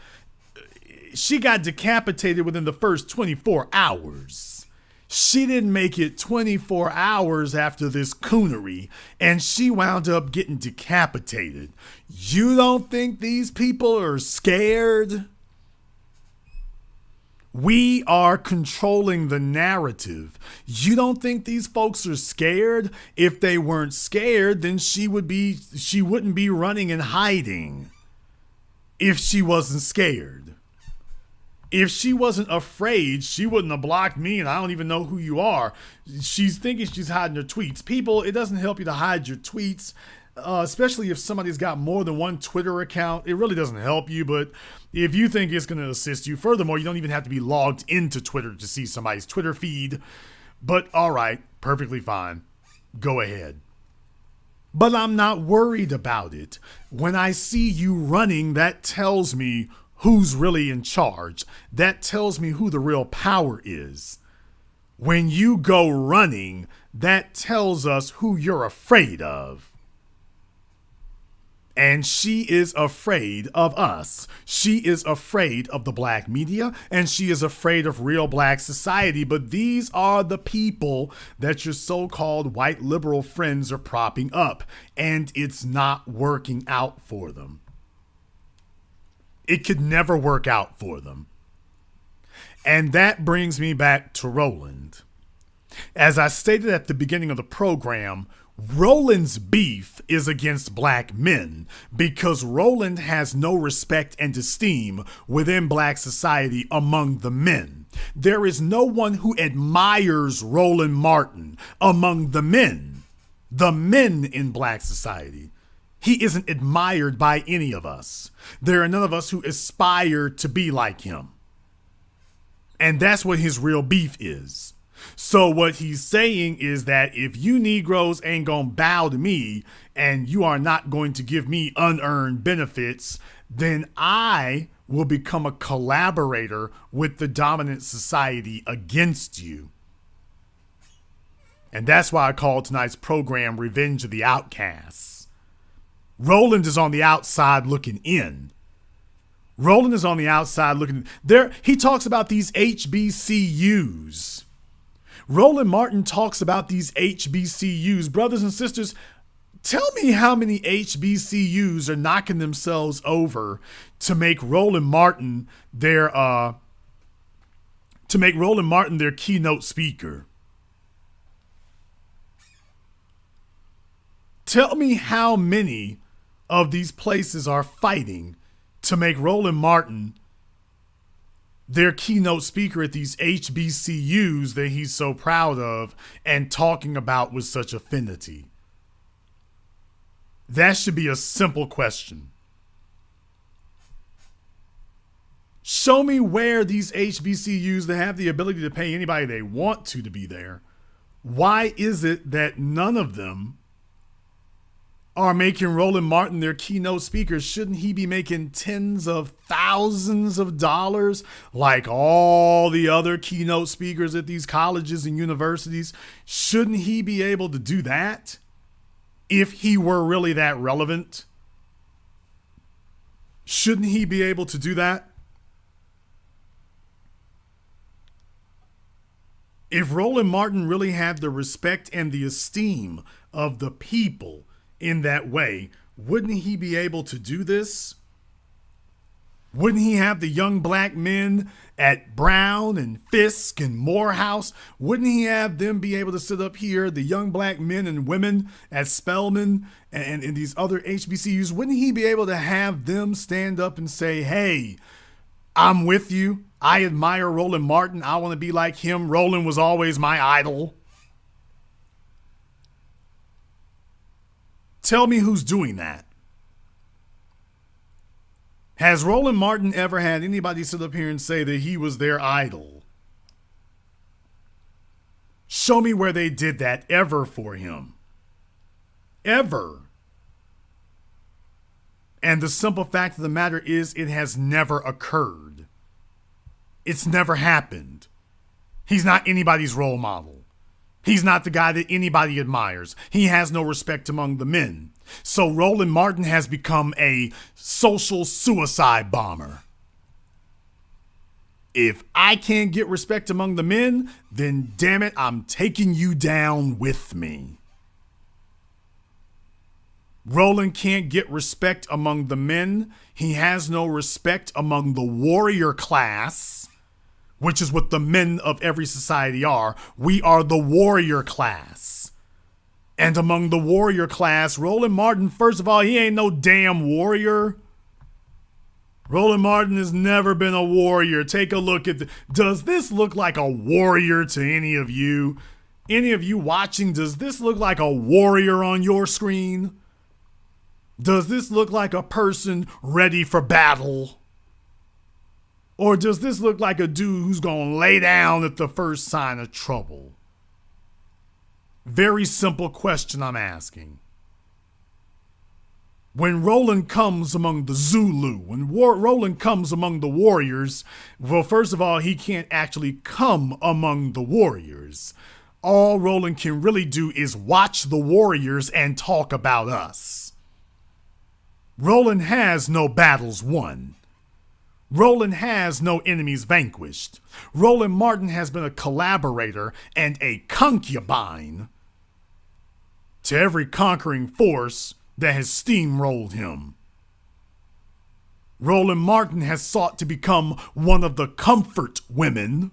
she got decapitated within the first 24 hours. She didn't make it 24 hours after this coonery, and she wound up getting decapitated. You don't think these people are scared? We are controlling the narrative. You don't think these folks are scared? If they weren't scared, then she wouldn't be running and hiding if she wasn't scared. If she wasn't afraid, she wouldn't have blocked me, and I don't even know who you are. She's thinking she's hiding her tweets. People, it doesn't help you to hide your tweets, especially if somebody's got more than one Twitter account. It really doesn't help you, but if you think it's going to assist you, furthermore, you don't even have to be logged into Twitter to see somebody's Twitter feed. But all right, perfectly fine. Go ahead. But I'm not worried about it. When I see you running, that tells me who's really in charge. That tells me who the real power is. When you go running, that tells us who you're afraid of. And she is afraid of us. She is afraid of the black media, and she is afraid of real black society. But these are the people that your so-called white liberal friends are propping up, and it's not working out for them. It could never work out for them. And that brings me back to Roland. As I stated at the beginning of the program, Roland's beef is against black men because Roland has no respect and esteem within black society among the men. There is no one who admires Roland Martin among the men in black society. He isn't admired by any of us. There are none of us who aspire to be like him. And that's what his real beef is. So what he's saying is that if you Negroes ain't gonna bow to me and you are not going to give me unearned benefits, then I will become a collaborator with the dominant society against you. And that's why I call tonight's program Revenge of the Outcasts. Roland is on the outside looking in. Roland is on the outside looking there. He talks about these HBCUs. Roland Martin talks about these HBCUs. Brothers and sisters, tell me how many HBCUs are knocking themselves over to make Roland Martin their keynote speaker. Tell me how many of these places are fighting to make Roland Martin their keynote speaker at these HBCUs that he's so proud of and talking about with such affinity. That should be a simple question. Show me where these HBCUs that have the ability to pay anybody they want to be there. Why is it that none of them are making Roland Martin their keynote speaker? Shouldn't he be making tens of thousands of dollars like all the other keynote speakers at these colleges and universities? Shouldn't he be able to do that if he were really that relevant? Shouldn't he be able to do that? If Roland Martin really had the respect and the esteem of the people in that way, wouldn't he be able to do this? Wouldn't he have the young black men at Brown and Fisk and Morehouse? Wouldn't he have them be able to sit up here, the young black men and women at Spelman and in these other HBCUs? Wouldn't he be able to have them stand up and say, hey, I'm with you. I admire Roland Martin. I want to be like him. Roland was always my idol. Tell me who's doing that. Has Roland Martin ever had anybody sit up here and say that he was their idol? Show me where they did that ever for him. Ever. And the simple fact of the matter is it has never occurred. It's never happened. He's not anybody's role model. He's not the guy that anybody admires. He has no respect among the men. So Roland Martin has become a social suicide bomber. If I can't get respect among the men, then damn it, I'm taking you down with me. Roland can't get respect among the men. He has no respect among the warrior class, which is what the men of every society are. We are the warrior class. And among the warrior class, Roland Martin, first of all, he ain't no damn warrior. Roland Martin has never been a warrior. Take a look at does this look like a warrior to any of you? Any of you watching, does this look like a warrior on your screen? Does this look like a person ready for battle? Or does this look like a dude who's gonna lay down at the first sign of trouble? Very simple question I'm asking. When Roland comes among the Zulu, when Roland comes among the warriors, well, first of all, he can't actually come among the warriors. All Roland can really do is watch the warriors and talk about us. Roland has no battles won. Roland has no enemies vanquished. Roland Martin has been a collaborator and a concubine to every conquering force that has steamrolled him. Roland Martin has sought to become one of the comfort women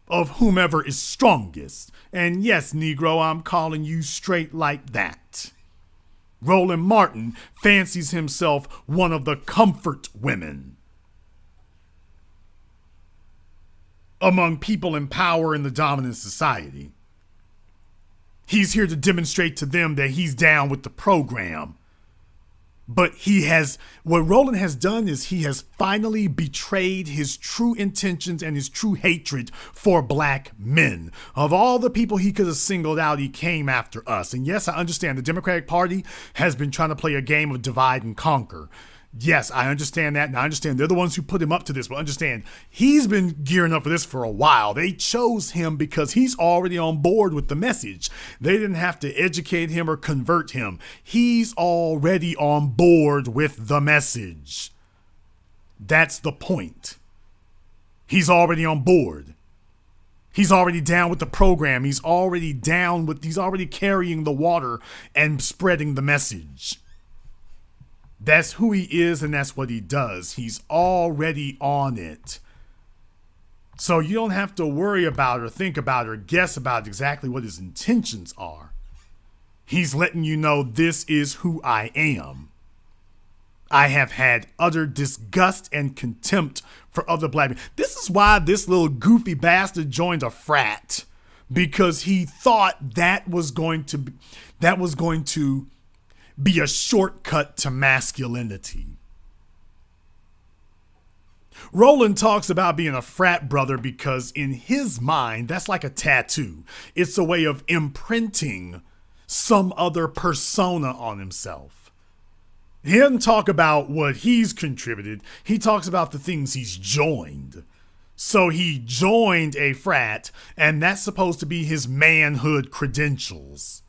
of whomever is strongest. And yes, Negro, I'm calling you straight like that. Roland Martin fancies himself one of the comfort women among people in power in the dominant society. He's here to demonstrate to them that he's down with the program. But what Roland has done is he has finally betrayed his true intentions and his true hatred for black men. Of all the people he could have singled out, he came after us. And yes, I understand the Democratic Party has been trying to play a game of divide and conquer. Yes, I understand that, and I understand they're the ones who put him up to this, but understand, he's been gearing up for this for a while. They chose him because he's already on board with the message. They didn't have to educate him or convert him. He's already on board with the message. That's the point. He's already on board. He's already down with the program. He's already carrying the water and spreading the message. That's who he is, and that's what he does. He's already on it. So you don't have to worry about or think about or guess about exactly what his intentions are. He's letting you know, this is who I am. I have had utter disgust and contempt for other black men. This is why this little goofy bastard joined a frat, because he thought that was going to be a shortcut to masculinity. Roland talks about being a frat brother because in his mind, that's like a tattoo. It's a way of imprinting some other persona on himself. He doesn't talk about what he's contributed. He talks about the things he's joined. So he joined a frat, and that's supposed to be his manhood credentials.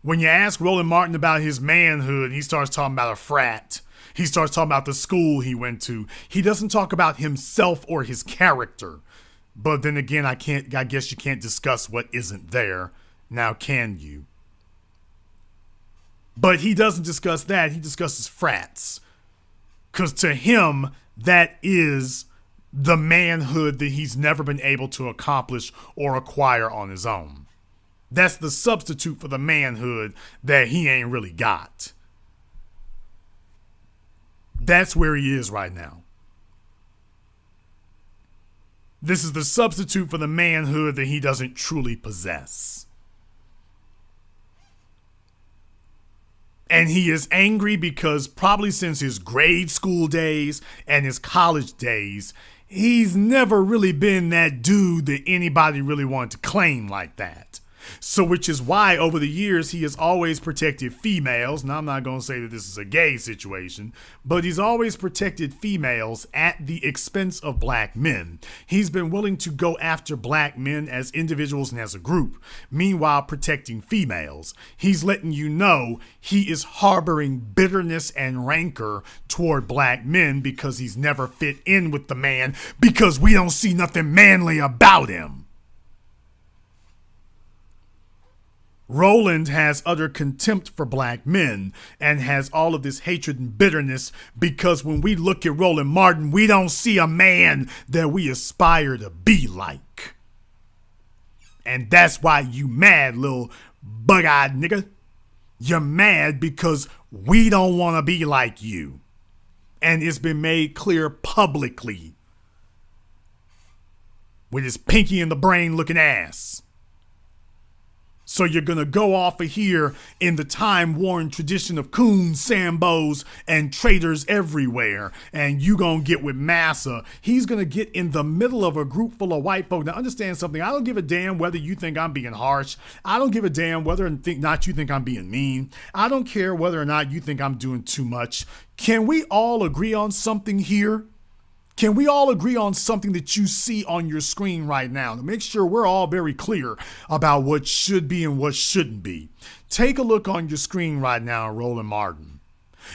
When you ask Roland Martin about his manhood, he starts talking about a frat. He starts talking about the school he went to. He doesn't talk about himself or his character. But then again, I guess you can't discuss what isn't there. Now can you? But he doesn't discuss that. He discusses frats. Because to him, that is the manhood that he's never been able to accomplish or acquire on his own. That's the substitute for the manhood that he ain't really got. That's where he is right now. This is the substitute for the manhood that he doesn't truly possess. And he is angry because probably since his grade school days and his college days, he's never really been that dude that anybody really wanted to claim like that. So, which is why over the years he has always protected females. Now, I'm not going to say that this is a gay situation, but he's always protected females at the expense of black men. He's been willing to go after black men as individuals and as a group, meanwhile protecting females. He's letting you know he is harboring bitterness and rancor toward black men because he's never fit in with the man, because we don't see nothing manly about him. Roland has utter contempt for black men and has all of this hatred and bitterness because when we look at Roland Martin, we don't see a man that we aspire to be like. And that's why you mad, little bug-eyed nigga. You're mad because we don't want to be like you. And it's been made clear publicly with his pinky in the brain looking ass. So you're going to go off of here in the time-worn tradition of coons, sambos, and traitors everywhere. And you going to get with Massa. He's going to get in the middle of a group full of white folk. Now, understand something. I don't give a damn whether you think I'm being harsh. I don't give a damn whether or not you think I'm being mean. I don't care whether or not you think I'm doing too much. Can we all agree on something here? Can we all agree on something that you see on your screen right now to make sure we're all very clear about what should be and what shouldn't be? Take a look on your screen right now, Roland Martin,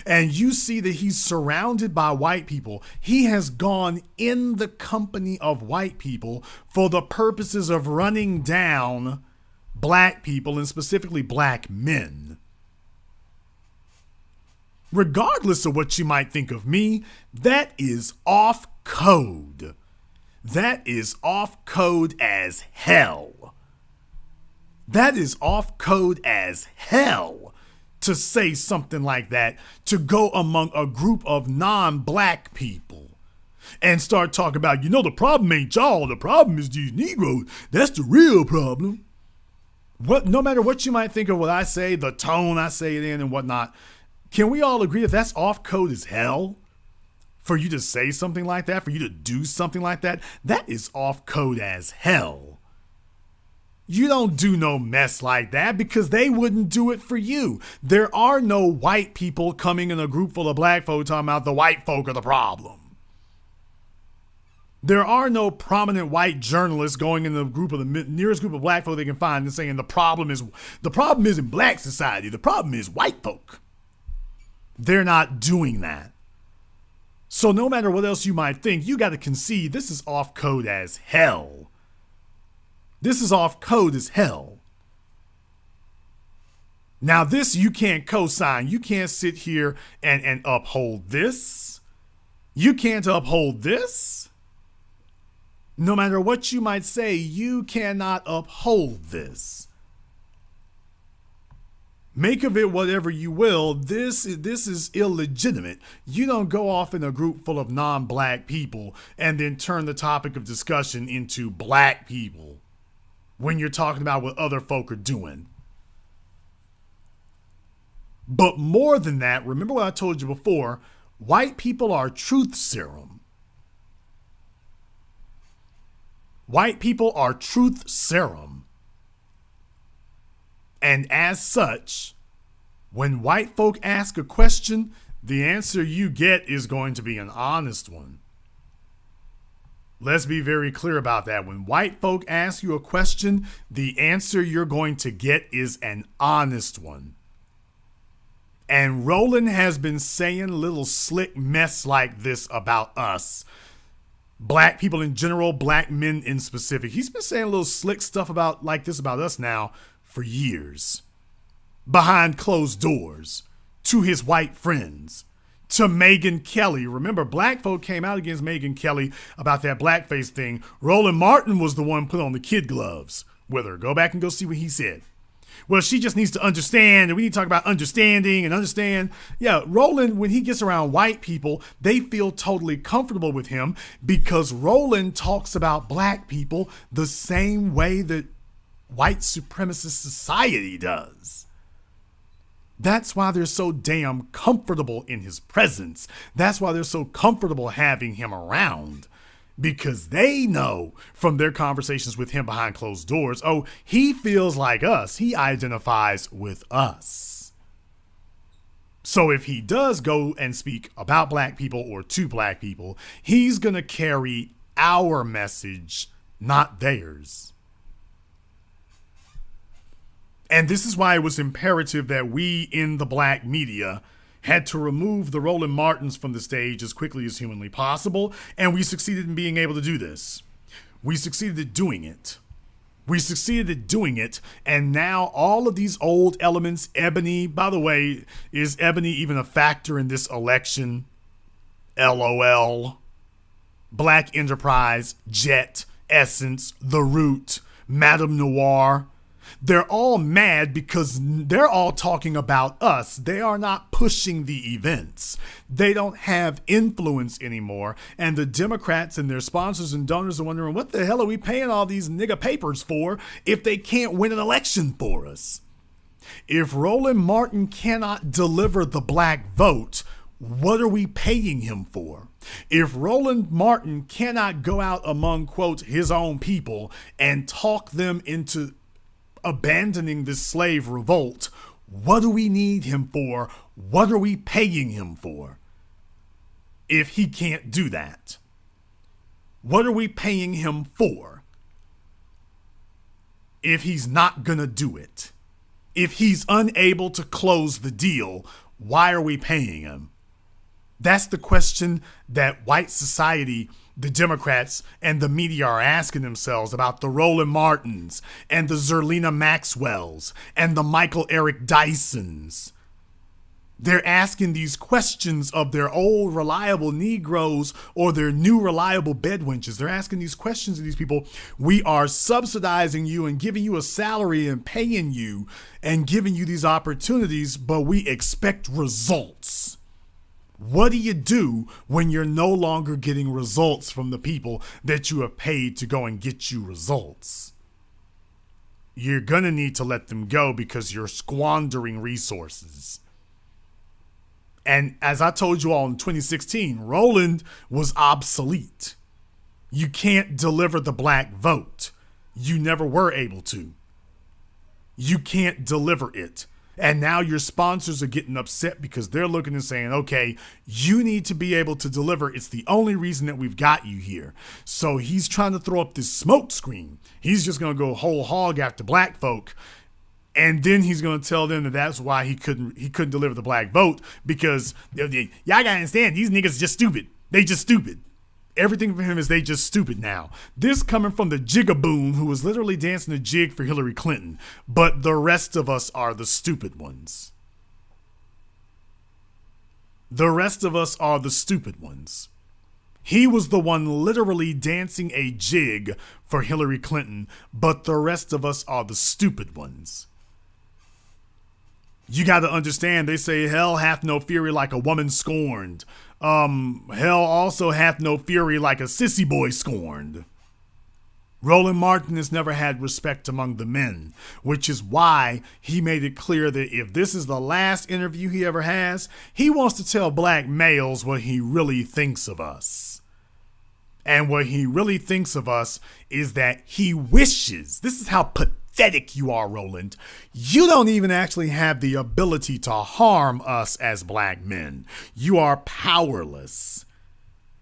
and you see that he's surrounded by white people. He has gone in the company of white people for the purposes of running down black people and specifically black men. Regardless of what you might think of me, that is off code. That is off code as hell. That is off code as hell to say something like that, to go among a group of non-black people and start talking about, the problem ain't y'all, the problem is these Negroes. That's the real problem. No matter what you might think of what I say, the tone I say it in and whatnot, can we all agree that that's off code as hell? For you to say something like that, for you to do something like that, that is off code as hell. You don't do no mess like that because they wouldn't do it for you. There are no white people coming in a group full of black folk talking about the white folk are the problem. There are no prominent white journalists going in the nearest group of black folk they can find and saying the problem isn't black society, the problem is white folk. They're not doing that. So no matter what else you might think, you got to concede this is off code as hell. This is off code as hell. Now this you can't co-sign. You can't sit here and uphold this. You can't uphold this. No matter what you might say, you cannot uphold this. Make of it whatever you will. This is illegitimate. You don't go off in a group full of non-black people and then turn the topic of discussion into black people when you're talking about what other folk are doing. But more than that, remember what I told you before, white people are truth serum. White people are truth serum. And as such, when white folk ask a question, the answer you get is going to be an honest one. Let's be very clear about that. When white folk ask you a question, the answer you're going to get is an honest one. And Roland has been saying little slick mess like this about us. Black people in general, black men in specific. He's been saying little slick stuff like this about us now for years, behind closed doors, to his white friends, to Megyn Kelly. Remember, black folk came out against Megyn Kelly about that blackface thing. Roland Martin was the one put on the kid gloves with her. Go back and go see what he said. Well, she just needs to understand, and we need to talk about understanding and understand. Yeah, Roland, when he gets around white people, they feel totally comfortable with him because Roland talks about black people the same way that white supremacist society does. That's why they're so damn comfortable in his presence. That's why they're so comfortable having him around. because they know from their conversations with him behind closed doors, oh, he feels like us. He identifies with us. So if he does go and speak about black people or to black people, he's going to carry our message, not theirs. And this is why it was imperative that we in the black media had to remove the Roland Martins from the stage as quickly as humanly possible, and we succeeded in being able to do this. We succeeded at doing it. And now all of these old elements, Ebony, by the way, is Ebony even a factor in this election? LOL. Black Enterprise, Jet, Essence, The Root, Madame Noir. They're all mad because they're all talking about us. They are not pushing the events. They don't have influence anymore. And the Democrats and their sponsors and donors are wondering, what the hell are we paying all these nigga papers for if they can't win an election for us? If Roland Martin cannot deliver the black vote, what are we paying him for? If Roland Martin cannot go out among, quote, his own people and talk them into abandoning this slave revolt, what do we need him for? What are we paying him for? If he can't do that, what are we paying him for? If he's not gonna do it, if he's unable to close the deal, why are we paying him? That's the question that white society, the Democrats, and the media are asking themselves about the Roland Martins and the Zerlina Maxwells and the Michael Eric Dysons. They're asking these questions of their old reliable Negroes or their new reliable bedwenches. They're asking these questions of these people. We are subsidizing you and giving you a salary and paying you and giving you these opportunities, but we expect results. What do you do when you're no longer getting results from the people that you have paid to go and get you results? You're going to need to let them go because you're squandering resources. And as I told you all in 2016, Roland was obsolete. You can't deliver the black vote. You never were able to. You can't deliver it. And now your sponsors are getting upset because they're looking and saying, okay, you need to be able to deliver. It's the only reason that we've got you here. So he's trying to throw up this smoke screen. He's just going to go whole hog after black folk. And then he's going to tell them that that's why he couldn't deliver the black vote, because y'all got to understand, these niggas just stupid. They just stupid. Everything for him is they just stupid now. This coming from the jigaboon who was literally dancing a jig for Hillary Clinton. But the rest of us are the stupid ones. The rest of us are the stupid ones. He was the one literally dancing a jig for Hillary Clinton, but the rest of us are the stupid ones. You got to understand, they say hell hath no fury like a woman scorned. Hell also hath no fury like a sissy boy scorned. Roland Martin has never had respect among the men, which is why he made it clear that if this is the last interview he ever has, he wants to tell black males what he really thinks of us. And what he really thinks of us is that he wishes, this is how pathetic you are, Roland. You don't even actually have the ability to harm us as black men. You are powerless.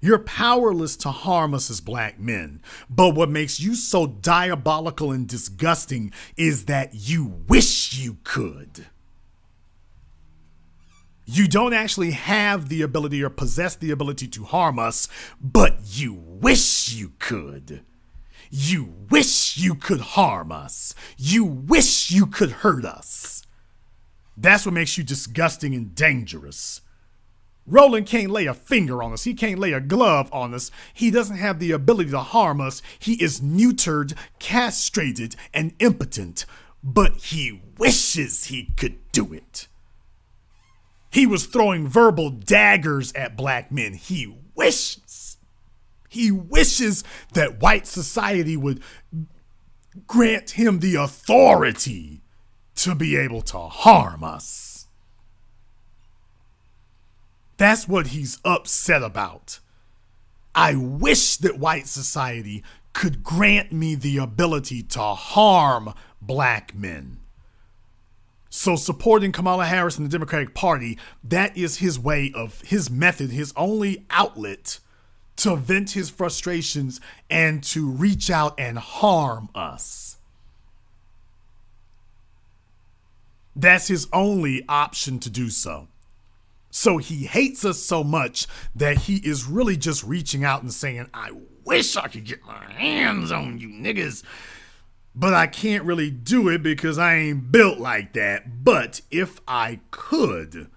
You're powerless to harm us as black men. But what makes you so diabolical and disgusting is that you wish you could. You don't actually have the ability or possess the ability to harm us, but you wish you could. You wish you could harm us. You wish you could hurt us. That's what makes you disgusting and dangerous. Roland can't lay a finger on us. He can't lay a glove on us. He doesn't have the ability to harm us. He is neutered, castrated, and impotent, but he wishes he could do it. He was throwing verbal daggers at black men. He wishes that white society would grant him the authority to be able to harm us. That's what he's upset about. I wish that white society could grant me the ability to harm black men. So supporting Kamala Harris and the Democratic Party, that is his way of, his method, his only outlet to vent his frustrations and to reach out and harm us. That's his only option to do so. So he hates us so much that he is really just reaching out and saying, I wish I could get my hands on you niggas, but I can't really do it because I ain't built like that. But if I could,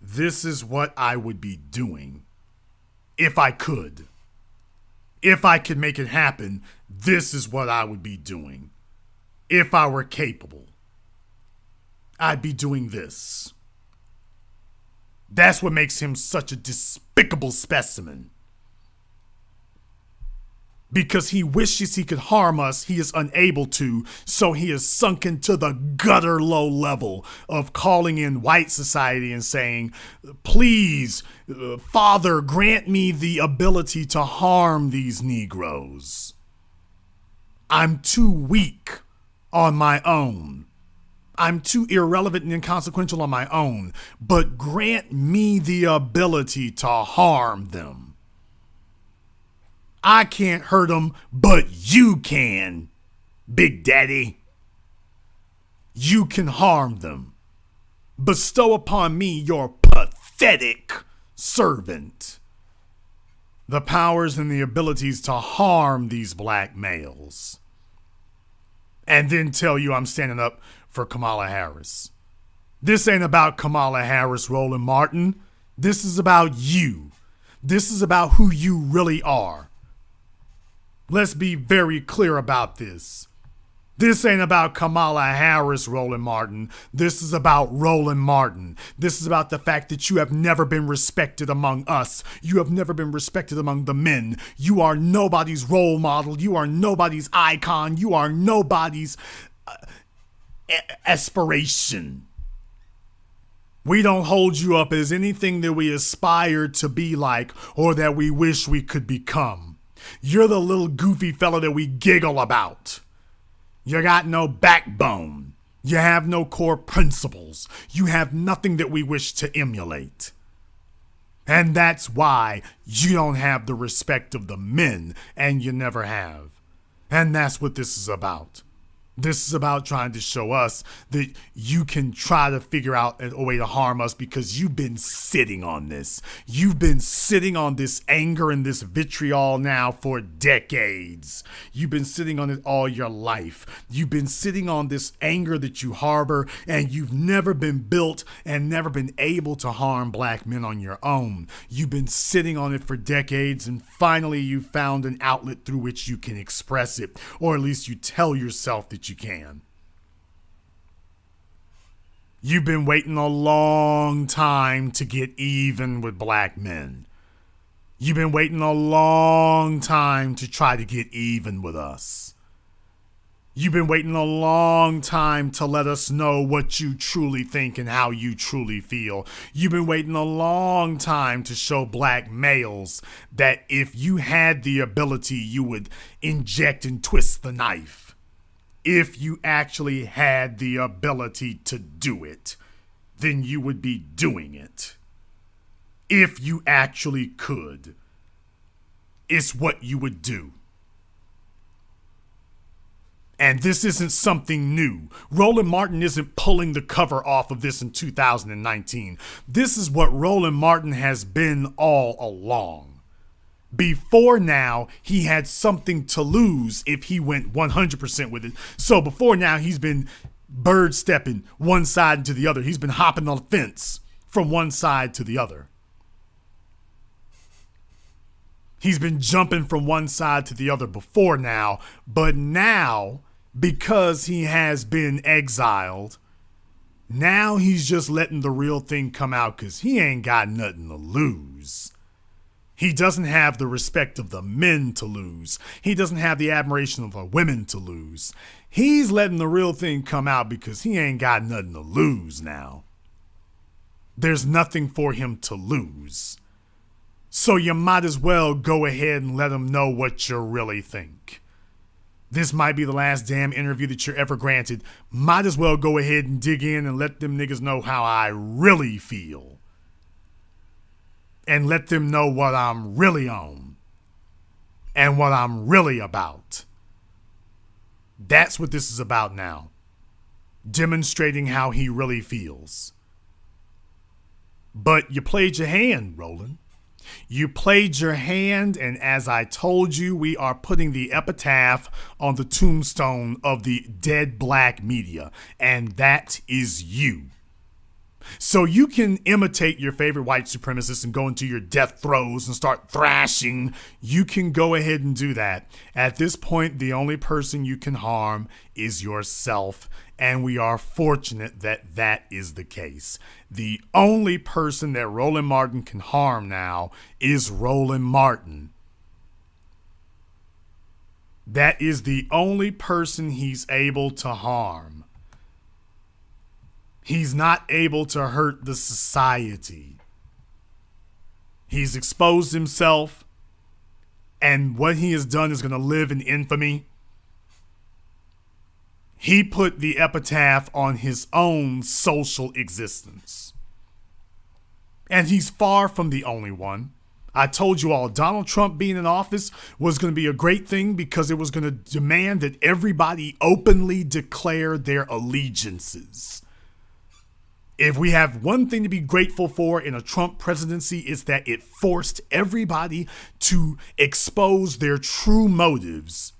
this is what I would be doing. If I could. If I could make it happen, this is what I would be doing. If I were capable, I'd be doing this. That's what makes him such a despicable specimen. Because he wishes he could harm us, he is unable to, so he is sunken to the gutter low level of calling in white society and saying, please, Father, grant me the ability to harm these Negroes. I'm too weak on my own. I'm too irrelevant and inconsequential on my own, but grant me the ability to harm them. I can't hurt them, but you can, Big Daddy. You can harm them. Bestow upon me your pathetic servant the powers and the abilities to harm these black males. And then tell you I'm standing up for Kamala Harris. This ain't about Kamala Harris, Roland Martin. This is about you. This is about who you really are. Let's be very clear about this. This ain't about Kamala Harris, Roland Martin. This is about Roland Martin. This is about the fact that you have never been respected among us. You have never been respected among the men. You are nobody's role model. You are nobody's icon. You are nobody's aspiration. We don't hold you up as anything that we aspire to be like or that we wish we could become. You're the little goofy fella that we giggle about. You got no backbone. You have no core principles. You have nothing that we wish to emulate. And that's why you don't have the respect of the men, and you never have. And that's what this is about. This is about trying to show us that you can try to figure out a way to harm us because you've been sitting on this. You've been sitting on this anger and this vitriol now for decades. You've been sitting on it all your life. You've been sitting on this anger that you harbor, and you've never been built and never been able to harm black men on your own. You've been sitting on it for decades, and finally you found an outlet through which you can express it, or at least you tell yourself that you can. You've been waiting a long time to get even with black men. You've been waiting a long time to try to get even with us. You've been waiting a long time to let us know what you truly think and how you truly feel. You've been waiting a long time to show black males that if you had the ability, you would inject and twist the knife. If you actually had the ability to do it, then you would be doing it. If you actually could, it's what you would do. And this isn't something new. Roland Martin isn't pulling the cover off of this in 2019. This is what Roland Martin has been all along. Before now, he had something to lose if he went 100% with it. So before now, he's been bird stepping one side to the other. He's been hopping on the fence from one side to the other. He's been jumping from one side to the other before now. But now, because he has been exiled, now he's just letting the real thing come out because he ain't got nothing to lose. He doesn't have the respect of the men to lose. He doesn't have the admiration of the women to lose. He's letting the real thing come out because he ain't got nothing to lose now. There's nothing for him to lose. So you might as well go ahead and let them know what you really think. This might be the last damn interview that you're ever granted. Might as well go ahead and dig in and let them niggas know how I really feel. And let them know what I'm really on. And what I'm really about. That's what this is about now. Demonstrating how he really feels. But you played your hand, Roland. You played your hand, and as I told you, we are putting the epitaph on the tombstone of the dead black media, and that is you. So you can imitate your favorite white supremacists and go into your death throes and start thrashing. You can go ahead and do that. At this point, the only person you can harm is yourself, and we are fortunate that that is the case. The only person that Roland Martin can harm now is Roland Martin. That is the only person he's able to harm. He's not able to hurt the society. He's exposed himself, and what he has done is going to live in infamy. He put the epitaph on his own social existence. And he's far from the only one. I told you all, Donald Trump being in office was going to be a great thing because it was going to demand that everybody openly declare their allegiances. If we have one thing to be grateful for in a Trump presidency, it's that it forced everybody to expose their true motives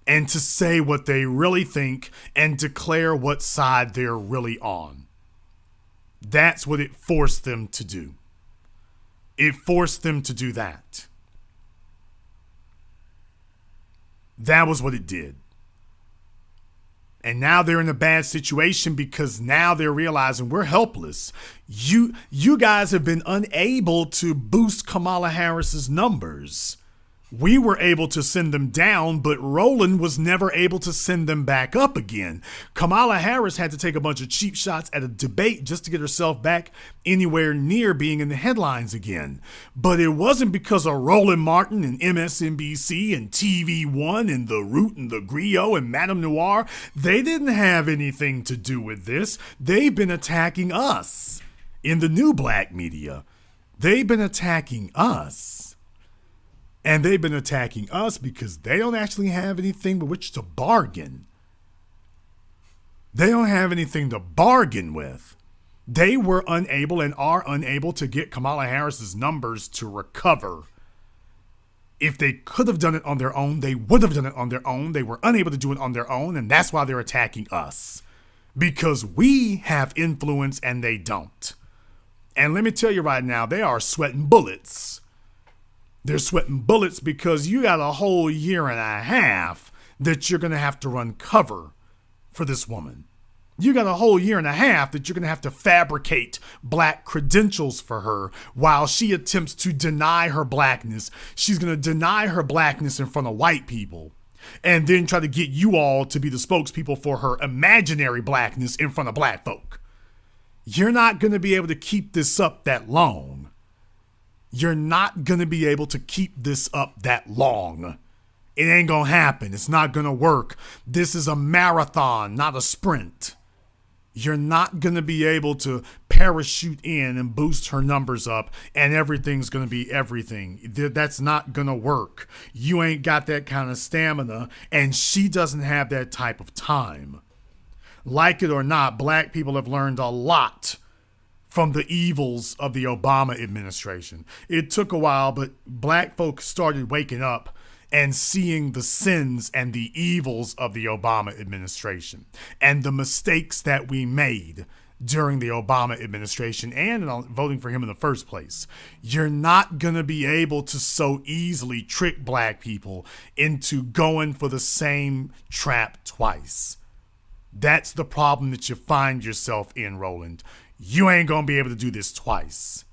and to say what they really think and declare what side they're really on. That's what it forced them to do. It forced them to do that. That was what it did. And now they're in a bad situation because now they're realizing we're helpless. You guys have been unable to boost Kamala Harris's numbers. We were able to send them down, but Roland was never able to send them back up again. Kamala Harris had to take a bunch of cheap shots at a debate just to get herself back anywhere near being in the headlines again. But it wasn't because of Roland Martin and MSNBC and TV One and The Root and The Griot and Madame Noir. They didn't have anything to do with this. They've been attacking us in the new black media. They've been attacking us. And they've been attacking us because they don't actually have anything with which to bargain. They don't have anything to bargain with. They were unable and are unable to get Kamala Harris's numbers to recover. If they could have done it on their own, they would have done it on their own. They were unable to do it on their own, and that's why they're attacking us. Because we have influence and they don't. And let me tell you right now, they are sweating bullets. They're sweating bullets because you got a whole year and a half that you're going to have to run cover for this woman. You got a whole year and a half that you're going to have to fabricate black credentials for her while she attempts to deny her blackness. She's going to deny her blackness in front of white people and then try to get you all to be the spokespeople for her imaginary blackness in front of black folk. You're not going to be able to keep this up that long. You're not going to be able to keep this up that long. It ain't going to happen. It's not going to work. This is a marathon, not a sprint. You're not going to be able to parachute in and boost her numbers up and everything's going to be everything. That's not going to work. You ain't got that kind of stamina and she doesn't have that type of time. Like it or not, black people have learned a lot from the evils of the Obama administration. It took a while, but black folks started waking up and seeing the sins and the evils of the Obama administration and the mistakes that we made during the Obama administration and in voting for him in the first place. You're not going to be able to so easily trick black people into going for the same trap twice. That's the problem that you find yourself in, Roland. You ain't going to be able to do this twice.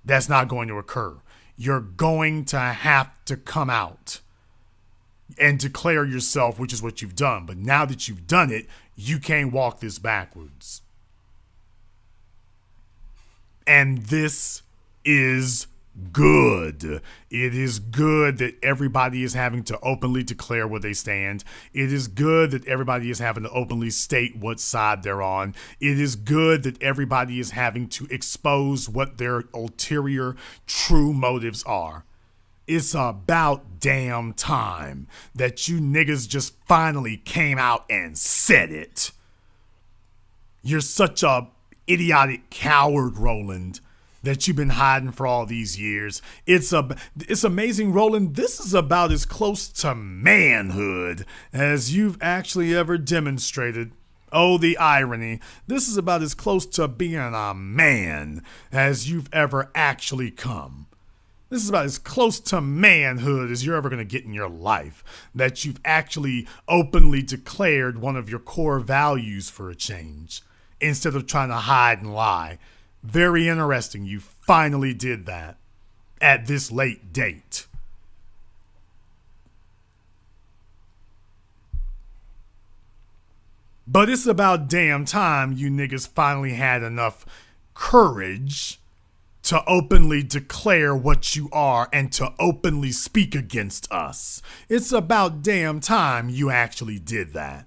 That's not going to occur. You're going to have to come out and declare yourself, which is what you've done. But now that you've done it, you can't walk this backwards. And this is good. It is good that everybody is having to openly declare where they stand. It is good that everybody is having to openly state what side they're on. It is good that everybody is having to expose what their ulterior true motives are. It's about damn time that you niggas just finally came out and said it. You're such a idiotic coward, Roland, that you've been hiding for all these years. It's amazing, Roland. This is about as close to manhood as you've actually ever demonstrated. Oh, the irony. This is about as close to being a man as you've ever actually come. This is about as close to manhood as you're ever going to get in your life, that you've actually openly declared one of your core values for a change, instead of trying to hide and lie. Very interesting. You finally did that at this late date. But it's about damn time you niggas finally had enough courage to openly declare what you are and to openly speak against us. It's about damn time you actually did that.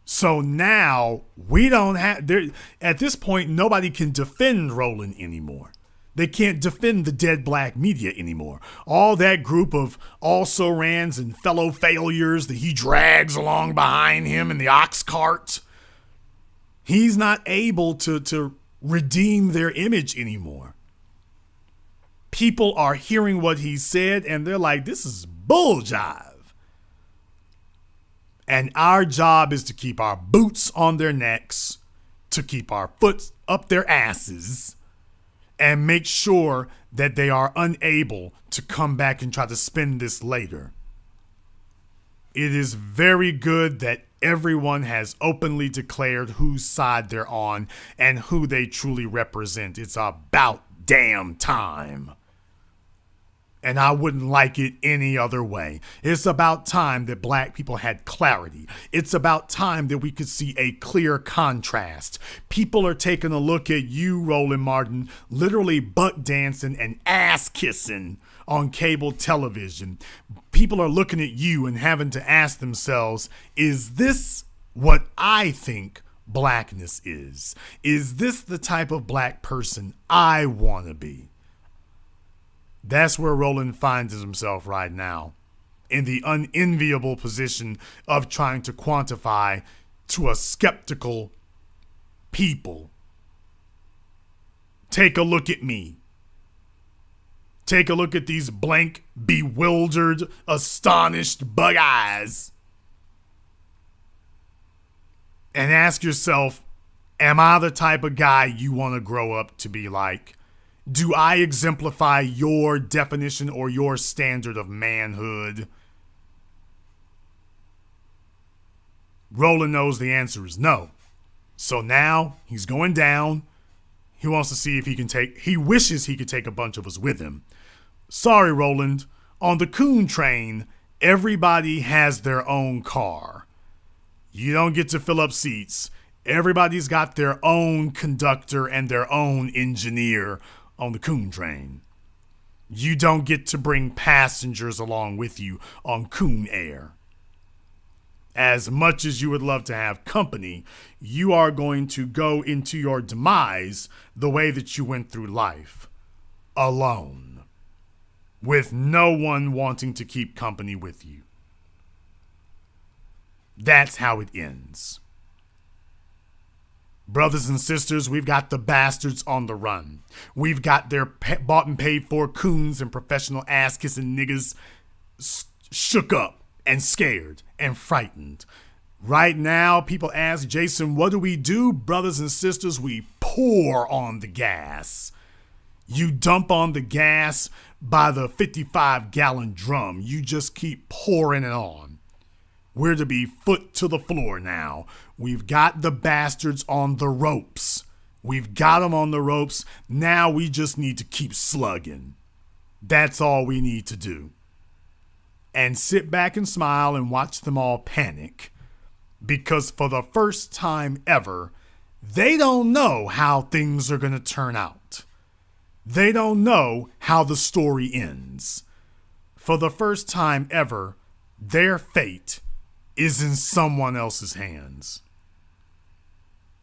So now we don't have, at this point, nobody can defend Roland anymore. They can't defend the dead black media anymore. All that group of also-rans and fellow failures that he drags along behind him in the ox cart, he's not able to redeem their image anymore. People are hearing what he said and they're like, this is bull jive. And our job is to keep our boots on their necks, to keep our foot up their asses, and make sure that they are unable to come back and try to spin this later. It is very good that everyone has openly declared whose side they're on and who they truly represent. It's about damn time. And I wouldn't like it any other way. It's about time that black people had clarity. It's about time that we could see a clear contrast. People are taking a look at you, Roland Martin, literally butt dancing and ass kissing on cable television. People are looking at you and having to ask themselves, is this what I think blackness is? Is this the type of black person I want to be? That's where Roland finds himself right now, in the unenviable position of trying to quantify to a skeptical people. Take a look at me. Take a look at these blank, bewildered, astonished bug eyes. And ask yourself, am I the type of guy you want to grow up to be like? Do I exemplify your definition or your standard of manhood? Roland knows the answer is no. So now he's going down. He wants to see if he wishes he could take a bunch of us with him. Sorry, Roland. On the Coon train, everybody has their own car. You don't get to fill up seats. Everybody's got their own conductor and their own engineer on the Coon train. You don't get to bring passengers along with you on Coon Air. As much as you would love to have company, you are going to go into your demise the way that you went through life, alone, with no one wanting to keep company with you. That's how it ends. Brothers and sisters, we've got the bastards on the run. We've got their bought and paid for coons and professional ass-kissing niggas shook up and scared and frightened. Right now, people ask Jason, what do? Brothers and sisters, we pour on the gas. You dump on the gas by the 55-gallon drum. You just keep pouring it on. We're to be foot to the floor now. We've got the bastards on the ropes. We've got them on the ropes. Now we just need to keep slugging. That's all we need to do. And sit back and smile and watch them all panic. Because for the first time ever, they don't know how things are going to turn out. They don't know how the story ends. For the first time ever, their fate is in someone else's hands.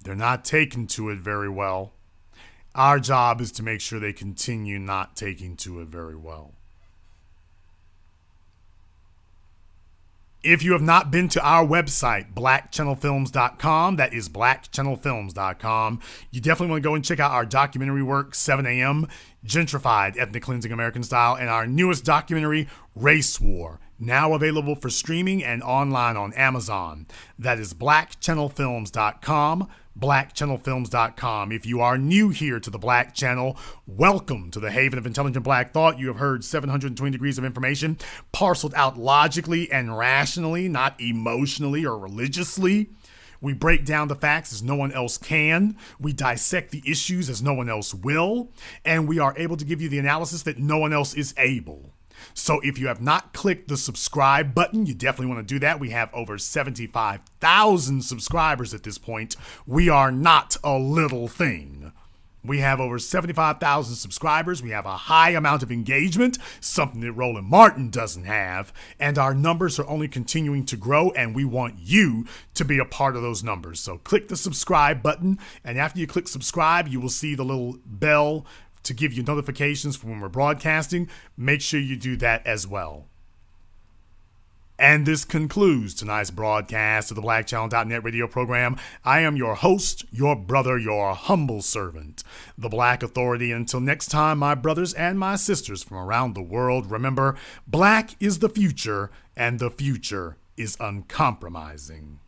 They're not taking to it very well. Our job is to make sure they continue not taking to it very well. If you have not been to our website, blackchannelfilms.com, that is blackchannelfilms.com, you definitely want to go and check out our documentary work, 7 a.m., Gentrified, Ethnic Cleansing American Style, and our newest documentary, Race War, now available for streaming and online on Amazon. That is blackchannelfilms.com, blackchannelfilms.com. If you are new here to the Black Channel, welcome to the haven of intelligent black thought. You have heard 720 degrees of information parceled out logically and rationally, not emotionally or religiously. We break down the facts as no one else can. We dissect the issues as no one else will. And we are able to give you the analysis that no one else is able. So if you have not clicked the subscribe button, you definitely want to do that. We have over 75,000 subscribers at this point. We are not a little thing. We have over 75,000 subscribers. We have a high amount of engagement, something that Roland Martin doesn't have. And our numbers are only continuing to grow, and we want you to be a part of those numbers. So click the subscribe button, and after you click subscribe, you will see the little bell to give you notifications for when we're broadcasting. Make sure you do that as well. And this concludes tonight's broadcast of the BlackChannel.net radio program. I am your host, your brother, your humble servant, the Black Authority. Until next time, my brothers and my sisters from around the world, remember, black is the future, and the future is uncompromising.